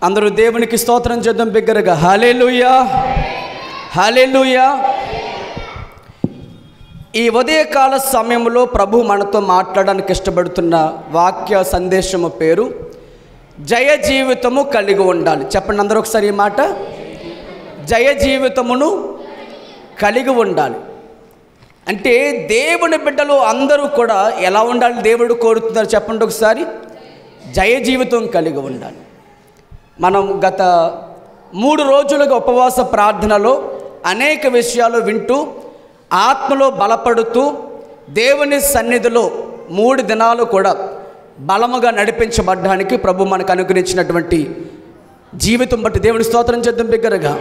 అందరూ దేవునికి స్తోత్రం చేద్దాం బిగ్గరగా. హల్లెలూయా, హల్లెలూయా. ఈ ఉదయకాల సమయంలో ప్రభు మనతో మాట్లాడడానికి ఇష్టపడుతున్న వాక్య సందేశము పేరు జయ జీవితము కలిగి ఉండాలి. చెప్పండి అందరూ ఒకసారి ఈ మాట, జయ జీవితమును కలిగి ఉండాలి. అంటే దేవుని బిడ్డలు అందరూ కూడా ఎలా ఉండాలి దేవుడు కోరుతున్నారు చెప్పండి ఒకసారి, జయ జీవితం కలిగి ఉండాలి. మనం గత 3 రోజులుగా ఉపవాస ప్రార్థనలో అనేక విషయాలు వింటూ ఆత్మలో బలపడుతూ దేవుని సన్నిధిలో 3 దినాలు కూడా బలముగా నడిపించబడ్డానికి ప్రభు మనకు అనుగ్రహించినటువంటి జీవితం బట్టి దేవుని స్తోత్రం చేద్దాం బిగ్గరగా.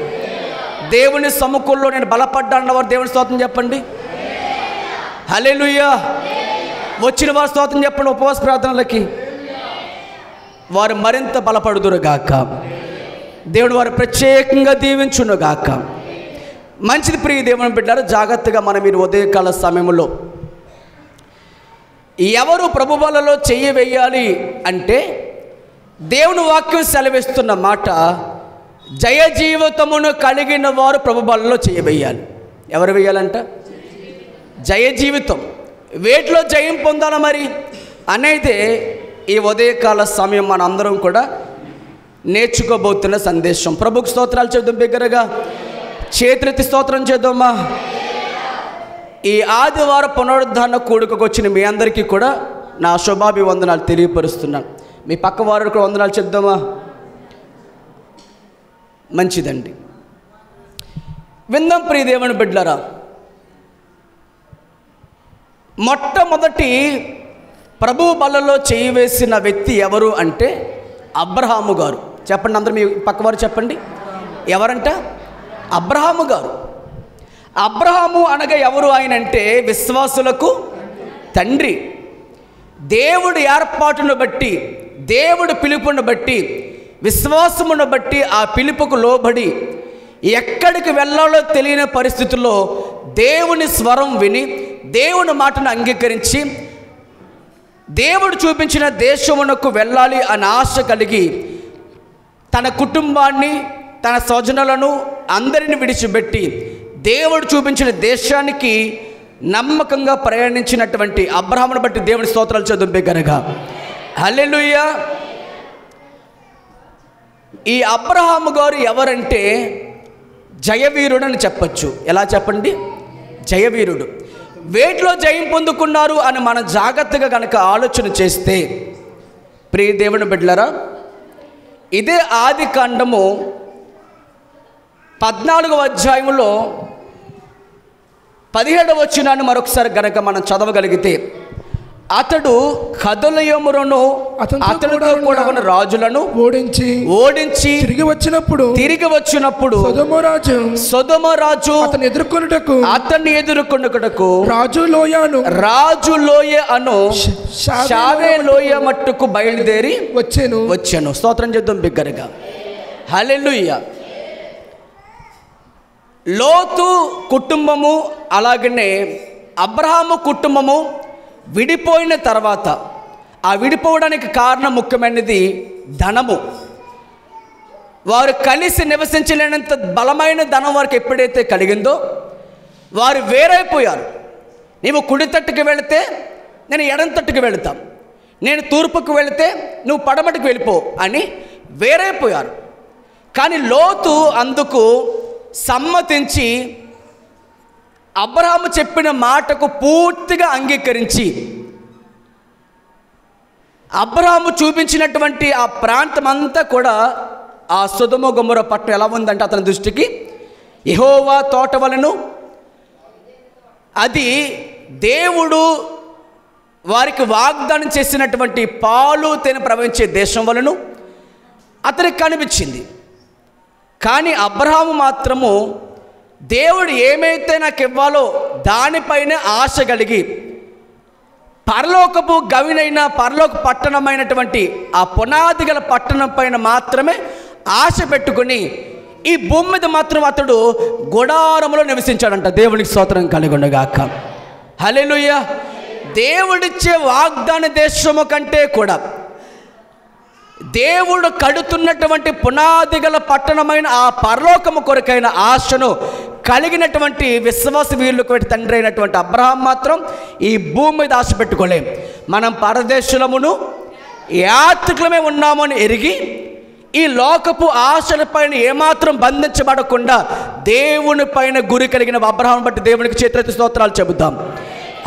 దేవుని సముఖంలో నేను బలపడ్డాన్నవారు దేవుని స్తోత్రం చెప్పండి. హల్లెలూయా. వచ్చిన వారు స్తోత్రం చెప్పండి. ఉపవాస ప్రార్థనలకి వారు మరింత బలపడుదురుగాక. దేవుడు వారు ప్రత్యేకంగా దీవించునుగాక. మంచిది ప్రియ దేవుని బిడ్డారు, జాగ్రత్తగా మనం మీరు ఉదయకాల సమయంలో ఎవరు ప్రభు బలలో చెయ్యి వేయాలి అంటే దేవుని వాక్యం సెలవిస్తున్న మాట, జయ జీవితమును కలిగిన వారు ప్రభు బలలో చెయ్యి వేయాలి. ఎవరు వేయాలంట? జయ జీవితం. వేటిలో జయం పొందాలి మరి అనేది ఈ ఉదయకాల సమయం మన అందరం కూడా నేర్చుకోబోతున్న సందేశం. ప్రభుకు స్తోత్రాలు చేద్దాం బిగ్గరగా. చేతులెత్తి స్తోత్రం చేద్దామా. ఈ ఆదివారం పునరుద్ధారణ కూడుకకు వచ్చిన మీ అందరికీ కూడా నా శుభాభివందనాలు తెలియపరుస్తున్నాను. మీ పక్క వారు కూడా వందనాలు చెప్దామా. మంచిదండి. విందాం ప్రియ దేవుని బిడ్డలారా. మొట్టమొదటి ప్రభు బలలో చేయి వేసిన వ్యక్తి ఎవరు అంటే అబ్రహాము గారు. చెప్పండి అందరూ మీ పక్కవారు చెప్పండి. ఎవరంట? అబ్రహాము గారు. అబ్రహాము అనగా ఎవరు ఆయన అంటే విశ్వాసులకు తండ్రి. దేవుడి ఏర్పాటును బట్టి, దేవుడి పిలుపును బట్టి, విశ్వాసమును బట్టి ఆ పిలుపుకు లోబడి ఎక్కడికి వెళ్ళాలో తెలియని పరిస్థితుల్లో దేవుని స్వరం విని దేవుని మాటను అంగీకరించి దేవుడు చూపించిన దేశమునకు వెళ్ళాలి అని ఆశ కలిగి తన కుటుంబాన్ని, తన స్వజనులను అందరిని విడిచిపెట్టి దేవుడు చూపించిన దేశానికి నమ్మకంగా ప్రయాణించినటువంటి అబ్రహామును బట్టి దేవుని స్తోత్రాలు చదువు బిగ్గరగా. హల్లెలూయా. ఈ అబ్రహాము గారు ఎవరంటే జయవీరుడు అని చెప్పచ్చు. ఎలా చెప్పండి? జయవీరుడు. వేటిలో జయం పొందుకున్నారు అని మనం జాగ్రత్తగా కనుక ఆలోచన చేస్తే ప్రియ దేవుని బిడ్డలారా, ఇదే ఆది కాండము 14వ అధ్యాయంలో 17వ వచనాన్ని మరొకసారి గనక మనం చదవగలిగితే, అతడు కదలయములను అతనితో కూడా ఉన్న రాజులను ఓడించి తిరిగి వచ్చినప్పుడు సొదొమ రాజు అతన్ని ఎదుర్కొనుటకు రాజు లోయ అను షావే లోయ మట్టుకు బయలుదేరి వచ్చాను. స్తోత్రం చేద్దాం బిగ్గరగా. హల్లెలూయా. లోతు కుటుంబము అలాగనే అబ్రహాము కుటుంబము విడిపోయిన తర్వాత, ఆ విడిపోవడానికి కారణం ముఖ్యమైనది ధనము. వారు కలిసి నివసించలేనంత బలమైన ధనం వారికి ఎప్పుడైతే కలిగిందో వారు వేరైపోయారు. నీవు కుడి తట్టుకు వెళితే నేను ఎడం తట్టుకు వెళుతాం, నేను తూర్పుకు వెళితే నువ్వు పడమటికి వెళ్ళిపో అని వేరైపోయారు. కానీ లోతు అందుకు సమ్మతించి అబ్రహాము చెప్పిన మాటకు పూర్తిగా అంగీకరించి అబ్రహాము చూపించినటువంటి ఆ ప్రాంతం అంతా కూడా ఆ సొదొమ గొమొర పట్టణం ఎలా ఉందంటే అతని దృష్టికి యెహోవా తోట వలెను, అది దేవుడు వారికి వాగ్దానం చేసినటువంటి పాలు తేనె ప్రవహించే దేశం వలెను అతనికి కనిపించింది. కానీ అబ్రహాము మాత్రము దేవుడు ఏమైతే నాకు ఇవ్వాలో దానిపైన ఆశ కలిగి పరలోకపు గవినైన పరలోక పట్టణమైనటువంటి ఆ పునాది గల పట్టణం పైన మాత్రమే ఆశ పెట్టుకుని ఈ భూమి మీద మాత్రం అతడు గుడారములో నివసించాడంట. దేవునికి స్తోత్రం కలుగునుగాక. హల్లెలూయా. దేవుడిచ్చే వాగ్దాన దేశము కంటే కూడా దేవుడు కడుతున్నటువంటి పునాది గల పట్టణమైన ఆ పరలోకము కొరకైన ఆశను కలిగినటువంటి విశ్వాస వీరులకు తండ్రి అయినటువంటి అబ్రహాం మాత్రం ఈ భూమి మీద ఆశ పెట్టుకోలేం. మనం పరదేశులమును యాత్రికులమే ఉన్నామని ఎరిగి ఈ లోకపు ఆశలపైన ఏమాత్రం బంధించబడకుండా దేవుని పైన గురి కలిగిన అబ్రహాం బట్టి దేవునికి చేతులెత్తి స్తోత్రాలు చెబుతాం.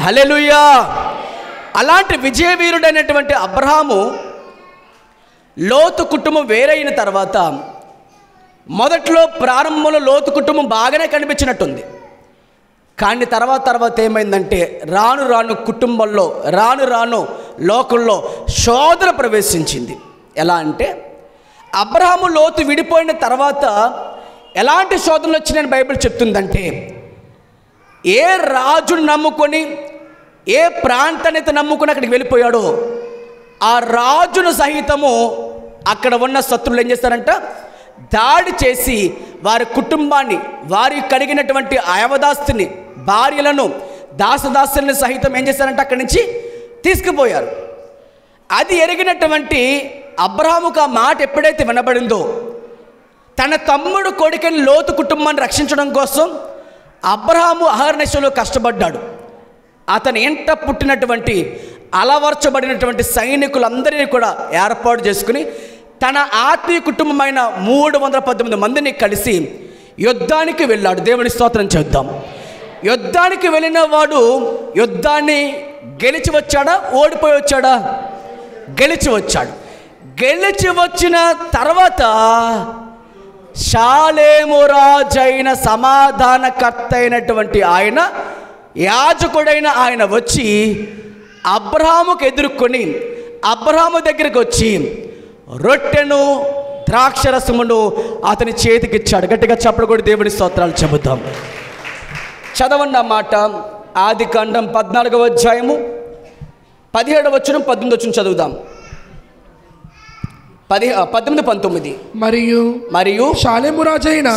హల్లెలూయా. అలాంటి విజయవీరుడైనటువంటి అబ్రహాము లోతు కుటుంబం వేరైన తర్వాత మొదట్లో ప్రారంభంలో లోతు కుటుంబం బాగానే కనిపించినట్టుంది. కానీ తర్వాత ఏమైందంటే రాను రాను కుటుంబంలో రాను లోకంలో శోధన ప్రవేశించింది. ఎలా అంటే అబ్రహాము లోతు విడిపోయిన తర్వాత ఎలాంటి శోధనలు వచ్చినాయని బైబిల్ చెప్తుందంటే, ఏ రాజును నమ్ముకొని ఏ ప్రాంతాన్ని నమ్ముకొని అక్కడికి వెళ్ళిపోయాడో ఆ రాజును సహితము అక్కడ ఉన్న శత్రువులు ఏం చేస్తారంట, దాడి చేసి వారి కుటుంబాన్ని, వారి కలిగినటువంటి అయవదాస్తిని, భార్యలను, దాసదాసుల్ని సహితం ఏం చేస్తారంటే అక్కడి నుంచి తీసుకుపోయారు. అది ఎరిగినటువంటి అబ్రహాముకు ఆ మాట ఎప్పుడైతే వినబడిందో, తన తమ్ముడు కొడుకుని లోతు కుటుంబాన్ని రక్షించడం కోసం అబ్రహాము అహర్నిశలో కష్టపడ్డాడు. అతని ఇంట పుట్టినటువంటి అలవర్చబడినటువంటి సైనికులందరినీ కూడా ఏర్పాటు చేసుకుని తన ఆత్మీయ కుటుంబమైన 318 మందిని కలిసి యుద్ధానికి వెళ్ళాడు. దేవుని స్తోత్రం చేద్దాం. యుద్ధానికి వెళ్ళిన వాడు యుద్ధాన్ని గెలిచి వచ్చాడా, ఓడిపోయి వచ్చాడా? గెలిచి వచ్చాడు. గెలిచి వచ్చిన తర్వాత షాలేము రాజైన సమాధానకర్త అయినటువంటి ఆయన, యాజకుడైన ఆయన వచ్చి అబ్రహాముకు ఎదుర్కొని అబ్రహాము దగ్గరికి వచ్చి రొట్టెను ద్రాక్షరసమును అతని చేతికి ఇచ్చాడు. గట్టిగా చప్పుడు కూడా దేవుని స్తోత్రాలు చెబుతాం. చదవండి ఆ మాట. ఆదికాండం 14వ అధ్యాయము 17వ వచనం 18వ వచనం చదువుదాం. 18, 19. మరియు షాలేము రాజైన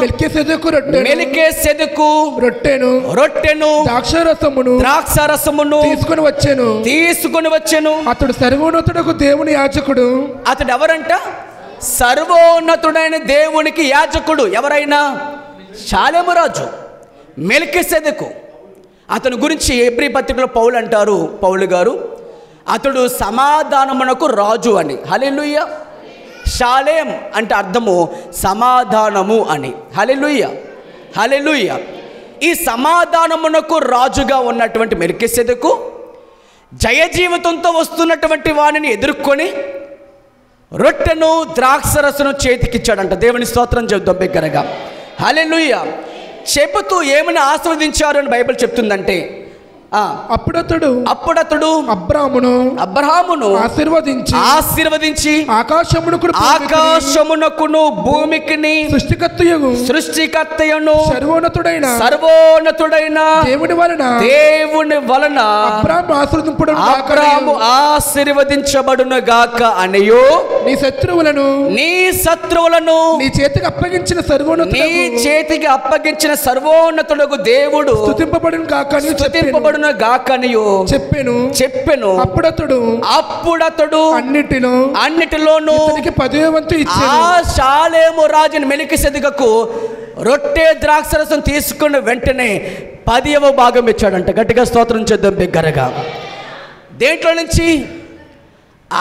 మెల్కీసెదెకు రొట్టెను ద్రాక్షరసమును తీసుకొని వచ్చెను. అతడు సర్వోన్నతుడకు దేవుని యాజకుడు. అతడు ఎవరంట? సర్వోన్నతుడైన దేవునికి యాజకుడు. ఎవరైనా? షాలేము రాజు, మెల్కీసెదెకు. అతని గురించి ఎబ్రీ పత్రికలో పౌలు గారు అతడు సమాధానమునకు రాజు అని. హల్లెలూయా. షాలేం అంటే అర్థము సమాధానము అని. హల్లెలూయా, హల్లెలూయా. ఈ సమాధానమునకు రాజుగా ఉన్నటువంటి మెల్కీసెదెకు జయ జీవితంతో వస్తున్నటువంటి వానిని ఎదుర్కొని రొట్టెను ద్రాక్షరసను చేతికిచ్చాడంట. దేవుని స్తోత్రం చెబుతాం బిగ్గరగా. హల్లెలూయా. చెబుతూ ఏమని ఆశీర్వదించారు అని బైబిల్ చెప్తుందంటే, అప్పుడతడు అబ్రహామును ఆశీర్వదించి ఆకాశమునకును భూమికిని సృష్టికర్తయను సర్వోన్నతుడైన దేవుని వలన అబ్రహాము ఆశీర్వదించబడును గాక అనియు నీ శత్రువులను నీ చేతికి అప్పగించిన సర్వోన్నతుడగు దేవుడు స్తుతింపబడును గాకనియు చెప్పెను. అప్పుడతడు అన్నిటిలోనూ 10వ వంతు ఇచ్చాడు. ఆ షాలేము రాజుని మెల్కీసెదెకుకు రొట్టె ద్రాక్షరసం తీసుకున్న వెంటనే 10వ భాగం ఇచ్చాడంట. గట్టిగా స్తోత్రం చేద్దాం బిగ్గరగా. దేంట్లో నుంచి?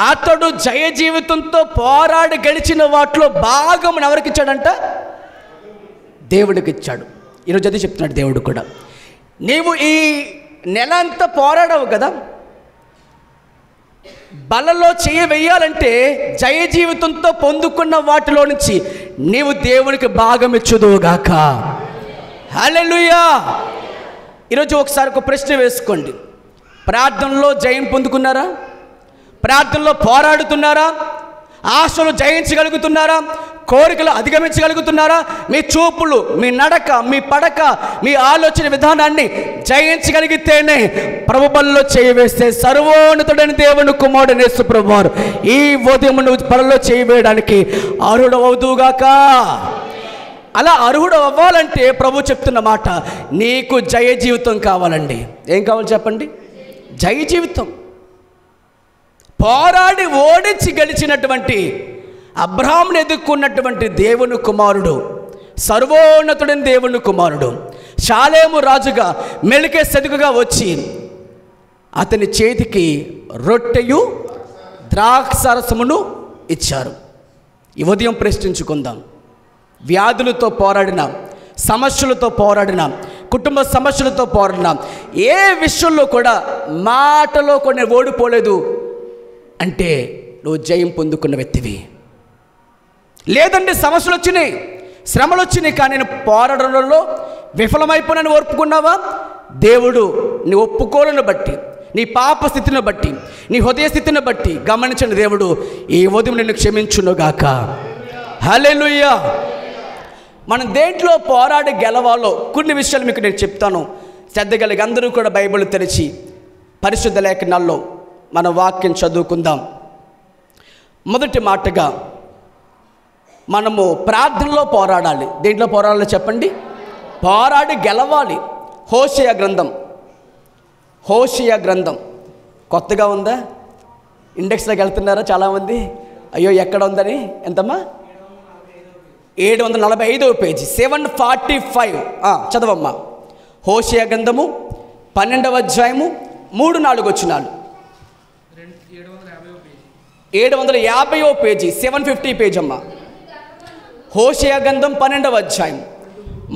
అతడు జయ జీవితంతో పోరాడి గెలిచిన వాటిలో భాగం ఎవరికి ఇచ్చాడంట? దేవుడికి ఇచ్చాడు. ఈరోజు అది చెప్తున్నాడు దేవుడు కూడా. నీవు ఈ నెల అంతా పోరాడవు కదా, బలలో చెయ్యి వెయ్యాలంటే జయ జీవితంతో పొందుకున్న వాటిలో నుంచి నీవు దేవునికి భాగం ఇచ్చుదువుగాక. హల్లెలూయా. ఈరోజు ఒకసారి ఒక ప్రశ్న వేసుకోండి. ప్రార్థనలో జయం పొందుకున్నారా? ప్రార్థనలో పోరాడుతున్నారా? ఆశలు జయించగలుగుతున్నారా? కోరికలు అధిగమించగలుగుతున్నారా? మీ చూపులు, మీ నడక, మీ పడక, మీ ఆలోచన విధానాన్ని జయించగలిగితేనే ప్రభు బలలో చేయి వేస్తే సర్వోన్నతుడైన దేవుని కుమారుడు యేసు ప్రభువారు ఈ ఉదయం నువ్వు బలలో చేయి వేయడానికి అర్హుడు అవుదువుగాక. అలా అర్హుడు అవ్వాలంటే ప్రభు చెప్తున్న మాట, నీకు జయ జీవితం కావాలండి. ఏం కావాలి చెప్పండి? జయ జీవితం. పోరాడి ఓడించి గెలిచినటువంటి అబ్రహామును ఎదుర్కొన్నటువంటి దేవుని కుమారుడు, సర్వోన్నతుడైన దేవుని కుమారుడు, షాలేము రాజుగా మెల్కీసెదెకుగా వచ్చి అతని చేతికి రొట్టెయు ద్రాక్షారసమును ఇచ్చారు. ఈ ఉదయం ప్రశ్నించుకుందాం. వ్యాధులతో పోరాడిన, సమస్యలతో పోరాడిన, కుటుంబ సమస్యలతో పోరాడిన, ఏ విషయంలో కూడా మాటలో కొన్ని ఓడిపోలేదు అంటే నువ్వు జయం పొందుకున్న వ్యక్తివి. లేదండి సమస్యలు వచ్చినాయి, శ్రమలు వచ్చినాయి, కానీ నేను పోరాడంలో విఫలమైపోయినని ఒప్పుకున్నావా? దేవుడు నీ ఒప్పుకోలను బట్టి, నీ పాప స్థితిని బట్టి, నీ హృదయ స్థితిని బట్టి గమనించిన దేవుడు ఈ ఉదయం నిన్ను క్షమించునుగాక. హల్లెలూయా. మనం దేంట్లో పోరాడి గెలవాలో కొన్ని విషయాలు మీకు నేను చెప్తాను. శ్రద్ధ కలిగి అందరూ కూడా బైబిల్ తెరిచి పరిశుద్ధ లేఖనాల్లో మన వాక్యం చదువుకుందాం. మొదటి మాటగా మనము ప్రార్థనలో పోరాడాలి. దేంట్లో పోరాడాలో చెప్పండి? పోరాడి గెలవాలి. హోషేయ గ్రంథం కొత్తగా ఉందా? ఇండెక్స్లోకి వెళ్తున్నారా చాలామంది? అయ్యో ఎక్కడ ఉందని? ఎంతమ్మా? 745వ పేజీ, 745. చదవమ్మా. హోషేయ గ్రంథము 12వ అధ్యాయము 3-4 వచనాలు. 750వ పేజీ, 750 పేజ్ అమ్మా. హోషేయ గ్రంథం 12వ అధ్యాయం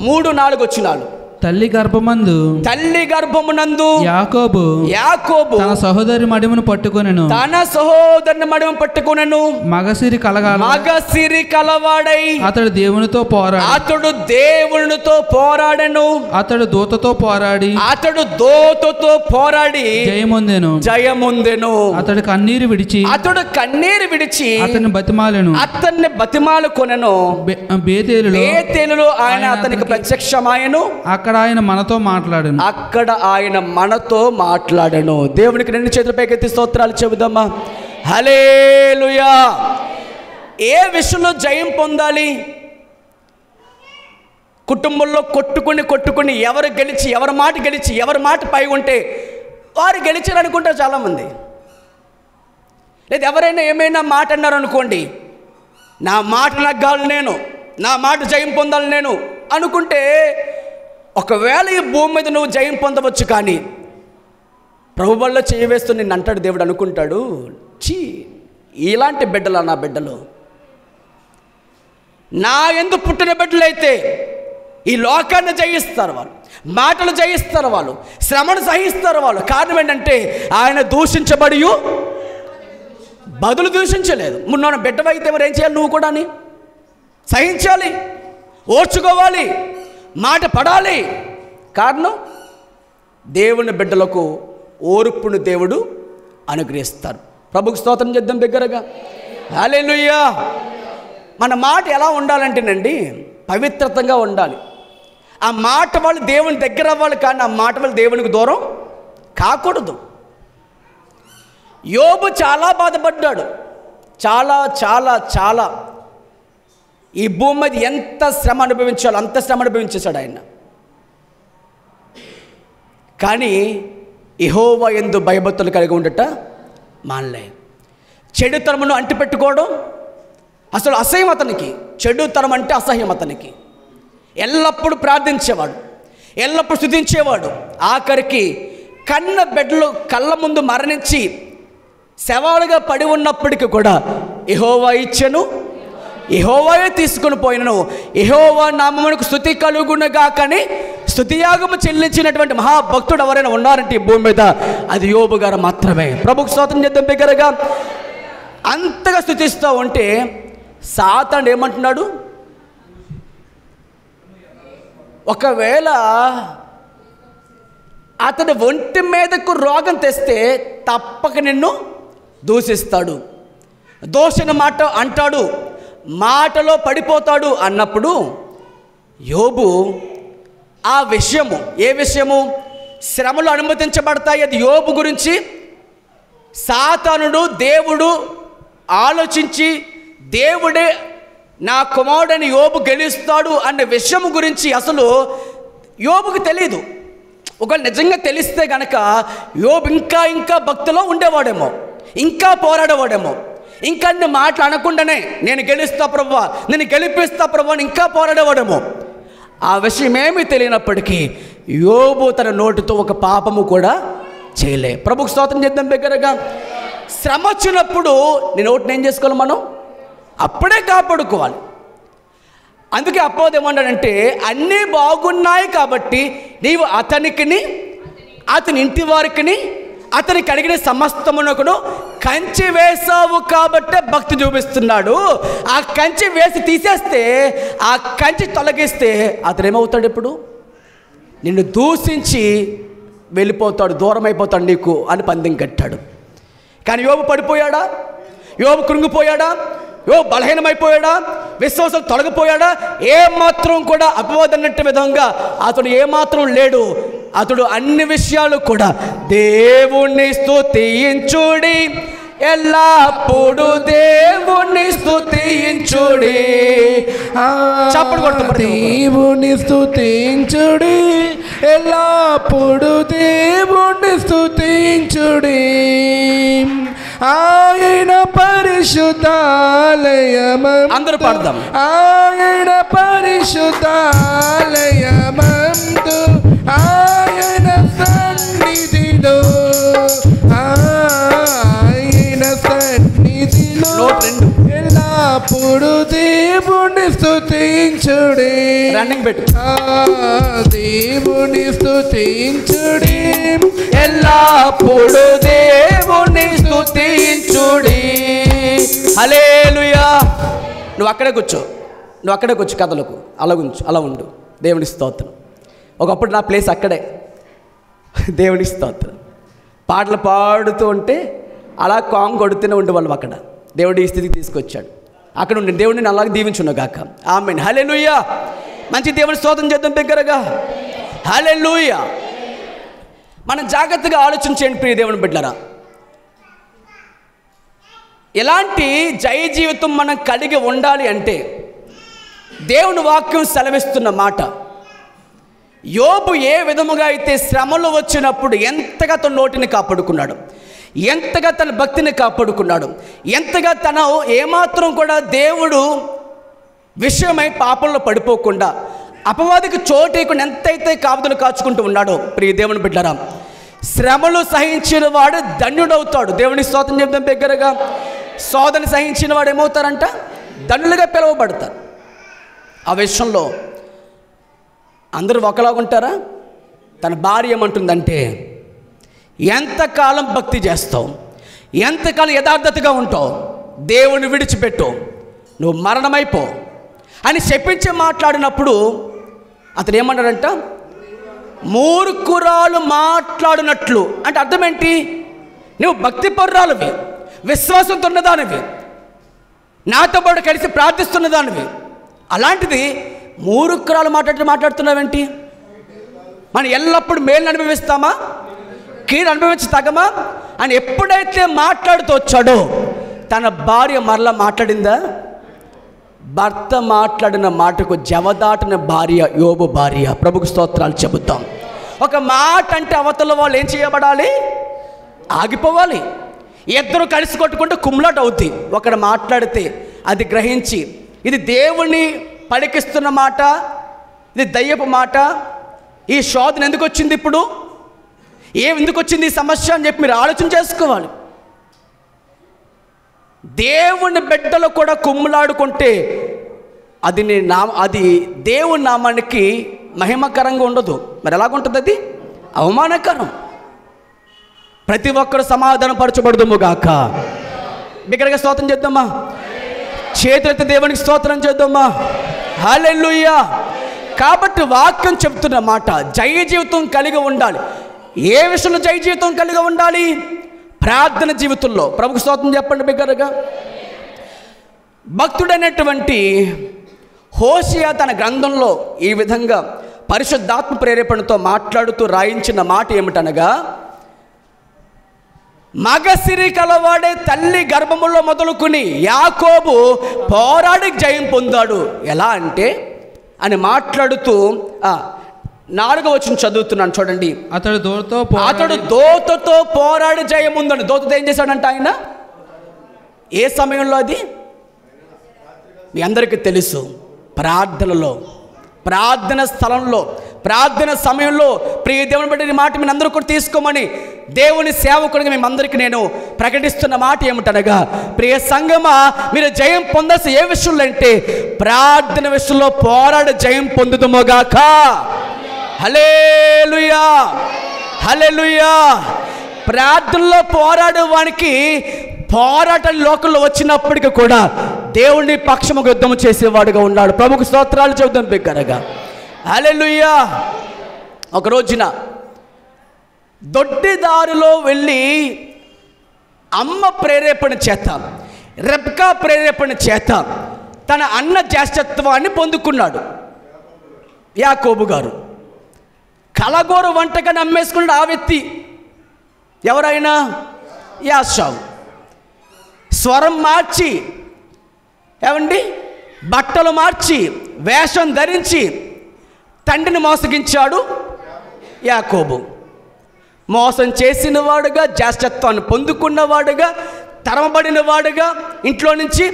3-4 వచనాలు. తల్లి గర్భమునందు యాకోబు తన సహోదరి మడిమను పట్టుకొనెను. మగసిరి కలవాడై అతడు దేవునితో పోరాడెను. అతడు దూతతో పోరాడి జయముందెను. అతడు కన్నీరు విడిచి అతన్ని బతిమాలుకొనెను. బేతేలులో ఆయన అతనికి ప్రత్యక్షమాయెను. అక్కడ ఆయన మనతో మాట్లాడను. దేవునికి 2 చేతుల పైకెత్తి స్తోత్రాలు చెబుదామా. హల్లెలూయా. ఏ విషయంలో జయం పొందాలి? కుటుంబంలో కొట్టుకుని ఎవరు గెలిచి, ఎవరి మాట పై ఉంటే వారు గెలిచారు అనుకుంటారు చాలామంది. లేదా ఎవరైనా ఏమైనా మాట అన్నారు అనుకోండి, నా మాట నగ్గాలి నేను, నా మాట జయం పొందాలి నేను అనుకుంటే ఒకవేళ ఈ భూమి మీద నువ్వు జయం పొందవచ్చు, కానీ ప్రభువుల్లో చేయవేస్తూ నిన్ను అంటాడు దేవుడు. అనుకుంటాడు, చీ ఇలాంటి బిడ్డలా నా బిడ్డలు, నా యందు పుట్టిన బిడ్డలైతే ఈ లోకాన్ని జయిస్తారు వాళ్ళు, మాటలు జయిస్తారు వాళ్ళు, శ్రమను సహిస్తారు వాళ్ళు. కారణం ఏంటంటే ఆయన దూషించబడి బదులు దూషించలేదు. మొన్న బిడ్డవైతే మరి ఏం చేయాలి? నువ్వు కూడా సహించాలి, ఓర్చుకోవాలి, మాట పడాలి. కారణం దేవుని బిడ్డలకు ఓర్పును దేవుడు అనుగ్రహిస్తారు. ప్రభుకు స్తోత్రం చేద్దాం బిగ్గరగా. హల్లెలూయా. మన మాట ఎలా ఉండాలంటేనండి పవిత్రతంగా ఉండాలి. ఆ మాట వాళ్ళు దేవుని దగ్గర అవ్వాలి, కానీ ఆ మాట వాళ్ళు దేవునికి దూరం కాకూడదు. యోబు చాలా బాధపడ్డాడు, చాలా ఈ భూమి మీద ఎంత శ్రమ అనుభవించాలో అంత శ్రమ అనుభవించేశాడు ఆయన. కానీ యెహోవా యందు భయభక్తులు కలిగి ఉండట మానలే. చెడుతనమును అంటిపెట్టుకోవడం అసలు అసహ్యం అతనికి. చెడుతనం అంటే అసహ్యం అతనికి. ఎల్లప్పుడూ ప్రార్థించేవాడు, ఎల్లప్పుడూ స్తుతించేవాడు. ఆఖరికి కన్న బిడ్డలు కళ్ళ ముందు మరణించి శవాలుగా పడి ఉన్నప్పటికీ కూడా యెహోవా ఇచ్చెను, యెహోవాయే తీసుకుని పోయినను, యెహోవా నామమునకు స్తుతి కలుగునుగా. కానీ స్తుతియాగము చెల్లించినటువంటి మహాభక్తుడు ఎవరైనా ఉన్నారంటే ఈ భూమి మీద అది యోబు గారు మాత్రమే. ప్రభుకు స్తోత్రం చేద్దాం బిగ్గరగా. అంతగా స్తుతిస్తూ ఉంటే సాతానుడు ఏమంటున్నాడు? ఒకవేళ అతడు ఒంటి మీదకు రోగం తెస్తే తప్పక నిన్ను దూషిస్తాడు, దోషణ మాట అంటాడు, మాటలో పడిపోతాడు అన్నప్పుడు యోబు ఆ విషయము, ఏ విషయము? శ్రమలు అనుమతించబడతాయి. అది యోబు గురించి సాతానుడు దేవుడు ఆలోచించి దేవుడే నా కుమారుడని యోబు గెలుస్తాడు అనే విషయం గురించి అసలు యోబుకు తెలియదు. ఒకవేళ నిజంగా తెలిస్తే గనక యోబు ఇంకా భక్తిలో ఉండేవాడేమో. ఇంకా పోరాడేవాడేమో, ఇంకా అన్ని మాటలు అనకుండానే నేను గెలుస్తా ప్రభువా, నేను గెలిపిస్తా ప్రభువా అని ఇంకా పోరాడేవాడేమో. ఆ విషయం ఏమీ తెలియనప్పటికీ యోబు తన నోటితో ఒక పాపము కూడా చేయలే. ప్రభుకు స్తోత్రం చేద్దాం. దగ్గరగా శ్రమ వచ్చినప్పుడు నీ నోటిని ఏం చేసుకోవాలి? మనం అప్పుడే కాపాడుకోవాలి. అందుకే అపవాది ఏమన్నాడంటే, అన్నీ బాగున్నాయి కాబట్టి నీవు అతనికిని అతని ఇంటి వారికి అతనికి అడిగిన సమస్తమునకును కంచి వేసావు కాబట్టే భక్తి చూపిస్తున్నాడు. ఆ కంచి వేసి తీసేస్తే, ఆ కంచి తొలగిస్తే అతను ఏమవుతాడు? ఇప్పుడు నిన్ను దూషించి వెళ్ళిపోతాడు, దూరం అయిపోతాడు నీకు అని పందెం కట్టాడు. కానీ యోబు పడిపోయాడా? యోబు కృంగిపోయాడా? యోబు బలహీనమైపోయాడా? విశ్వాసం తొలగిపోయాడా? ఏమాత్రం కూడా అపవాదన్నట్టు విధంగా అతడు ఏమాత్రం లేడు. అతడు అన్ని విషయాలు కూడా దేవుణ్ణి స్తుతించుడి, ఎల్లప్పుడు దేవుణ్ణి స్తుతించుడి. చప్పుడు కొడుతూ దేవుని స్తుతించుడి, ఎల్లప్పుడు దేవుని స్తుతించుడి. ఆయన పరిశుద్ధాలయమందు, అందరూ పాడదాం. ఆయన పరిశుద్ధాలయమందు, ఆయన సన్నిధిలో, ఆయన సన్నిధిలో ఎల్లప్పుడు దేవుని స్తుతించుడి. రన్నింగ్ పెట్టు. దేవుని స్తుతించుడి, ఎల్లప్పుడు దేవుని స్తుతించుడి. హల్లెలూయా. నువ్వు అక్కడే కూర్చో, నువ్వు అక్కడే కూర్చో, కథలకు అలా ఉంచు, అలా ఉండు. దేవుని స్తోత్రం. ఒకప్పుడు నా ప్లేస్ అక్కడే. దేవుని స్తోత్రం. పాటలు పాడుతూ ఉంటే అలా కాంగ్ కొడుతూనే ఉండేవాళ్ళం అక్కడ. దేవుడు ఈ స్థితికి తీసుకొచ్చాడు. అక్కడ ఉండి దేవుడిని అలాగే దీవించున్నావు గాక. ఆమేన్. హల్లెలూయా. మంచి దేవుని స్తోత్రం చేద్దాం బిగ్గరగా. హల్లెలూయా. మనం జాగ్రత్తగా ఆలోచించండి ప్రియ దేవుని బిడ్డలారా. ఎలాంటి జయ జీవితం మనం కలిగి ఉండాలి అంటే, దేవుని వాక్యం సెలవిస్తున్న మాట, యోబు ఏ విధముగా అయితే శ్రమలు వచ్చినప్పుడు ఎంతగా తన నోటిని కాపాడుకున్నాడు, ఎంతగా తన భక్తిని కాపాడుకున్నాడు, ఎంతగా తన ఏమాత్రం కూడా దేవుడు విషయమై పాపంలో పడిపోకుండా అపవాదికి చోటేయకుండా ఎంతైతే కాపుదలు కాచుకుంటూ ఉన్నాడో ప్రియ దేవుని బిడ్డలారా, శ్రమలు సహించిన వాడు ధన్యుడవుతాడు. దేవుని స్తోత్రం చెప్తాం బిగ్గరగా. శోధన సహించిన వాడు ఏమవుతారంట? ధన్యులుగా పిలువబడతారు. ఆ విషయంలో అందరూ ఒకలాగా ఉంటారా? తన భార్య ఏమంటుందంటే, ఎంతకాలం భక్తి చేస్తావు, ఎంతకాలం యథార్థతగా ఉంటావు, దేవుని విడిచిపెట్టు, నువ్వు మరణమైపో అని చెప్పించి మాట్లాడినప్పుడు అతను ఏమన్నాడంట? మూర్ఖురాలు మాట్లాడినట్లు. అంటే అర్థం ఏంటి? నువ్వు భక్తి పరురాలువి, విశ్వాసంతో ఉన్నదానివి, నాతో పాటు కలిసి ప్రార్థిస్తున్నదానివి, అలాంటిది మూర్ఖురాలు మాట్లాడుతున్నావేంటి? మనం ఎల్లప్పుడూ మేలు అనుభవిస్తామా, కీడు అనుభవించి తగమా అని ఎప్పుడైతే మాట్లాడుతూ వచ్చాడో తన భార్య మరలా మాట్లాడిందా? భర్త మాట్లాడిన మాటకు జవదాటిన భార్య యోబు భార్య. ప్రభుకు స్తోత్రాలు చెబుతాం. ఒక మాట అంటే అవతల వాళ్ళు ఏం చేయబడాలి? ఆగిపోవాలి. ఇద్దరు కలిసి కొట్టుకుంటే కుమ్లాట్ అవుతాయి. ఒకడు మాట్లాడితే అది గ్రహించి, ఇది దేవుని పలికిస్తున్న మాట, ఇది దయ్యపు మాట, ఈ శోధన ఎందుకు వచ్చింది, ఇప్పుడు ఎందుకు వచ్చింది ఈ సమస్య అని చెప్పి మీరు ఆలోచన చేసుకోవాలి. దేవుని బిడ్డలు కూడా కుమ్ములాడుకుంటే అది అది దేవుని నామానికి మహిమకరంగా ఉండదు. మరి ఎలాగుంటుంది? అది అవమానకరం. ప్రతి ఒక్కరు సమాధానం పరచబడదుము గాక. బిగ్గరగా స్తోత్రం చేద్దామా? చేతులెత్తి దేవునికి స్తోత్రం చేద్దామా? హల్లెలూయా. కాబట్టి వాక్యం చెప్తున్న మాట, జయ జీవితం కలిగి ఉండాలి. ఏ విషయంలో జయ జీవితం కలిగి ఉండాలి? ప్రార్థన జీవితంలో. ప్రభుకు స్తోత్రం చెప్పండి బిగ్గరగా. భక్తుడైనటువంటి హోషేయ తన గ్రంథంలో ఈ విధంగా పరిశుద్ధాత్మ ప్రేరేపణతో మాట్లాడుతూ రాయించిన మాట ఏమిటనగా, మగసిరి కలవాడే తల్లి గర్భములో మొదలుకుని యాకోబు పోరాడి జయం పొందాడు. ఎలా అంటే అని మాట్లాడుతూ 4వ వచనం చదువుతున్నాను చూడండి. అతడు దోతతో పోరాడి జయం ఉందండి. దోతతో ఏం చేశాడంట? ఆయన ఏ సమయంలో అది? మీ అందరికీ తెలుసు, ప్రార్థనలో, ప్రార్థన స్థలంలో, ప్రార్థన సమయంలో. ప్రియ దేవుని బట్టి మాట మీ అందరూ కూడా తీసుకోమని దేవుని సేవకుడిగా మేమందరికీ నేను ప్రకటిస్తున్న మాట ఏమిటనగా, ప్రియ సంగమా, మీరు జయం పొందాల్సిన ఏ విషయంలో అంటే ప్రార్థన విషయంలో పోరాడి జయం పొందుదుమోగాక. హల్లెలూయా, హల్లెలూయా. ప్రార్థనలో పోరాడే వానికి పోరాటం లోకంలో వచ్చినప్పటికీ కూడా దేవుని పక్షముగా యుద్ధం చేసేవాడుగా ఉన్నాడు. ప్రభుకు స్తోత్రాలు చెబుతాం బిగ్గరగా. హల్లెలూయా. ఒక రోజున దొడ్డిదారిలో వెళ్ళి అమ్మ ప్రేరేపణ చేత, రెబ్కా ప్రేరేపణ చేత తన అన్న జ్యేష్ఠత్వాన్ని పొందుకున్నాడు యాకోబు గారు. కలగోరు వంటగా నమ్మేసుకున్నాడు ఆ వ్యక్తి. ఎవరైనా? యాషావు. స్వరం మార్చి, ఏమండి, బట్టలు మార్చి, వేషం ధరించి తండ్రిని మోసగించాడు యాకోబు. మోసం చేసిన వాడుగా, జ్యేష్ఠత్వాన్ని పొందుకున్నవాడుగా, తరమబడిన వాడుగా ఇంట్లో నుంచి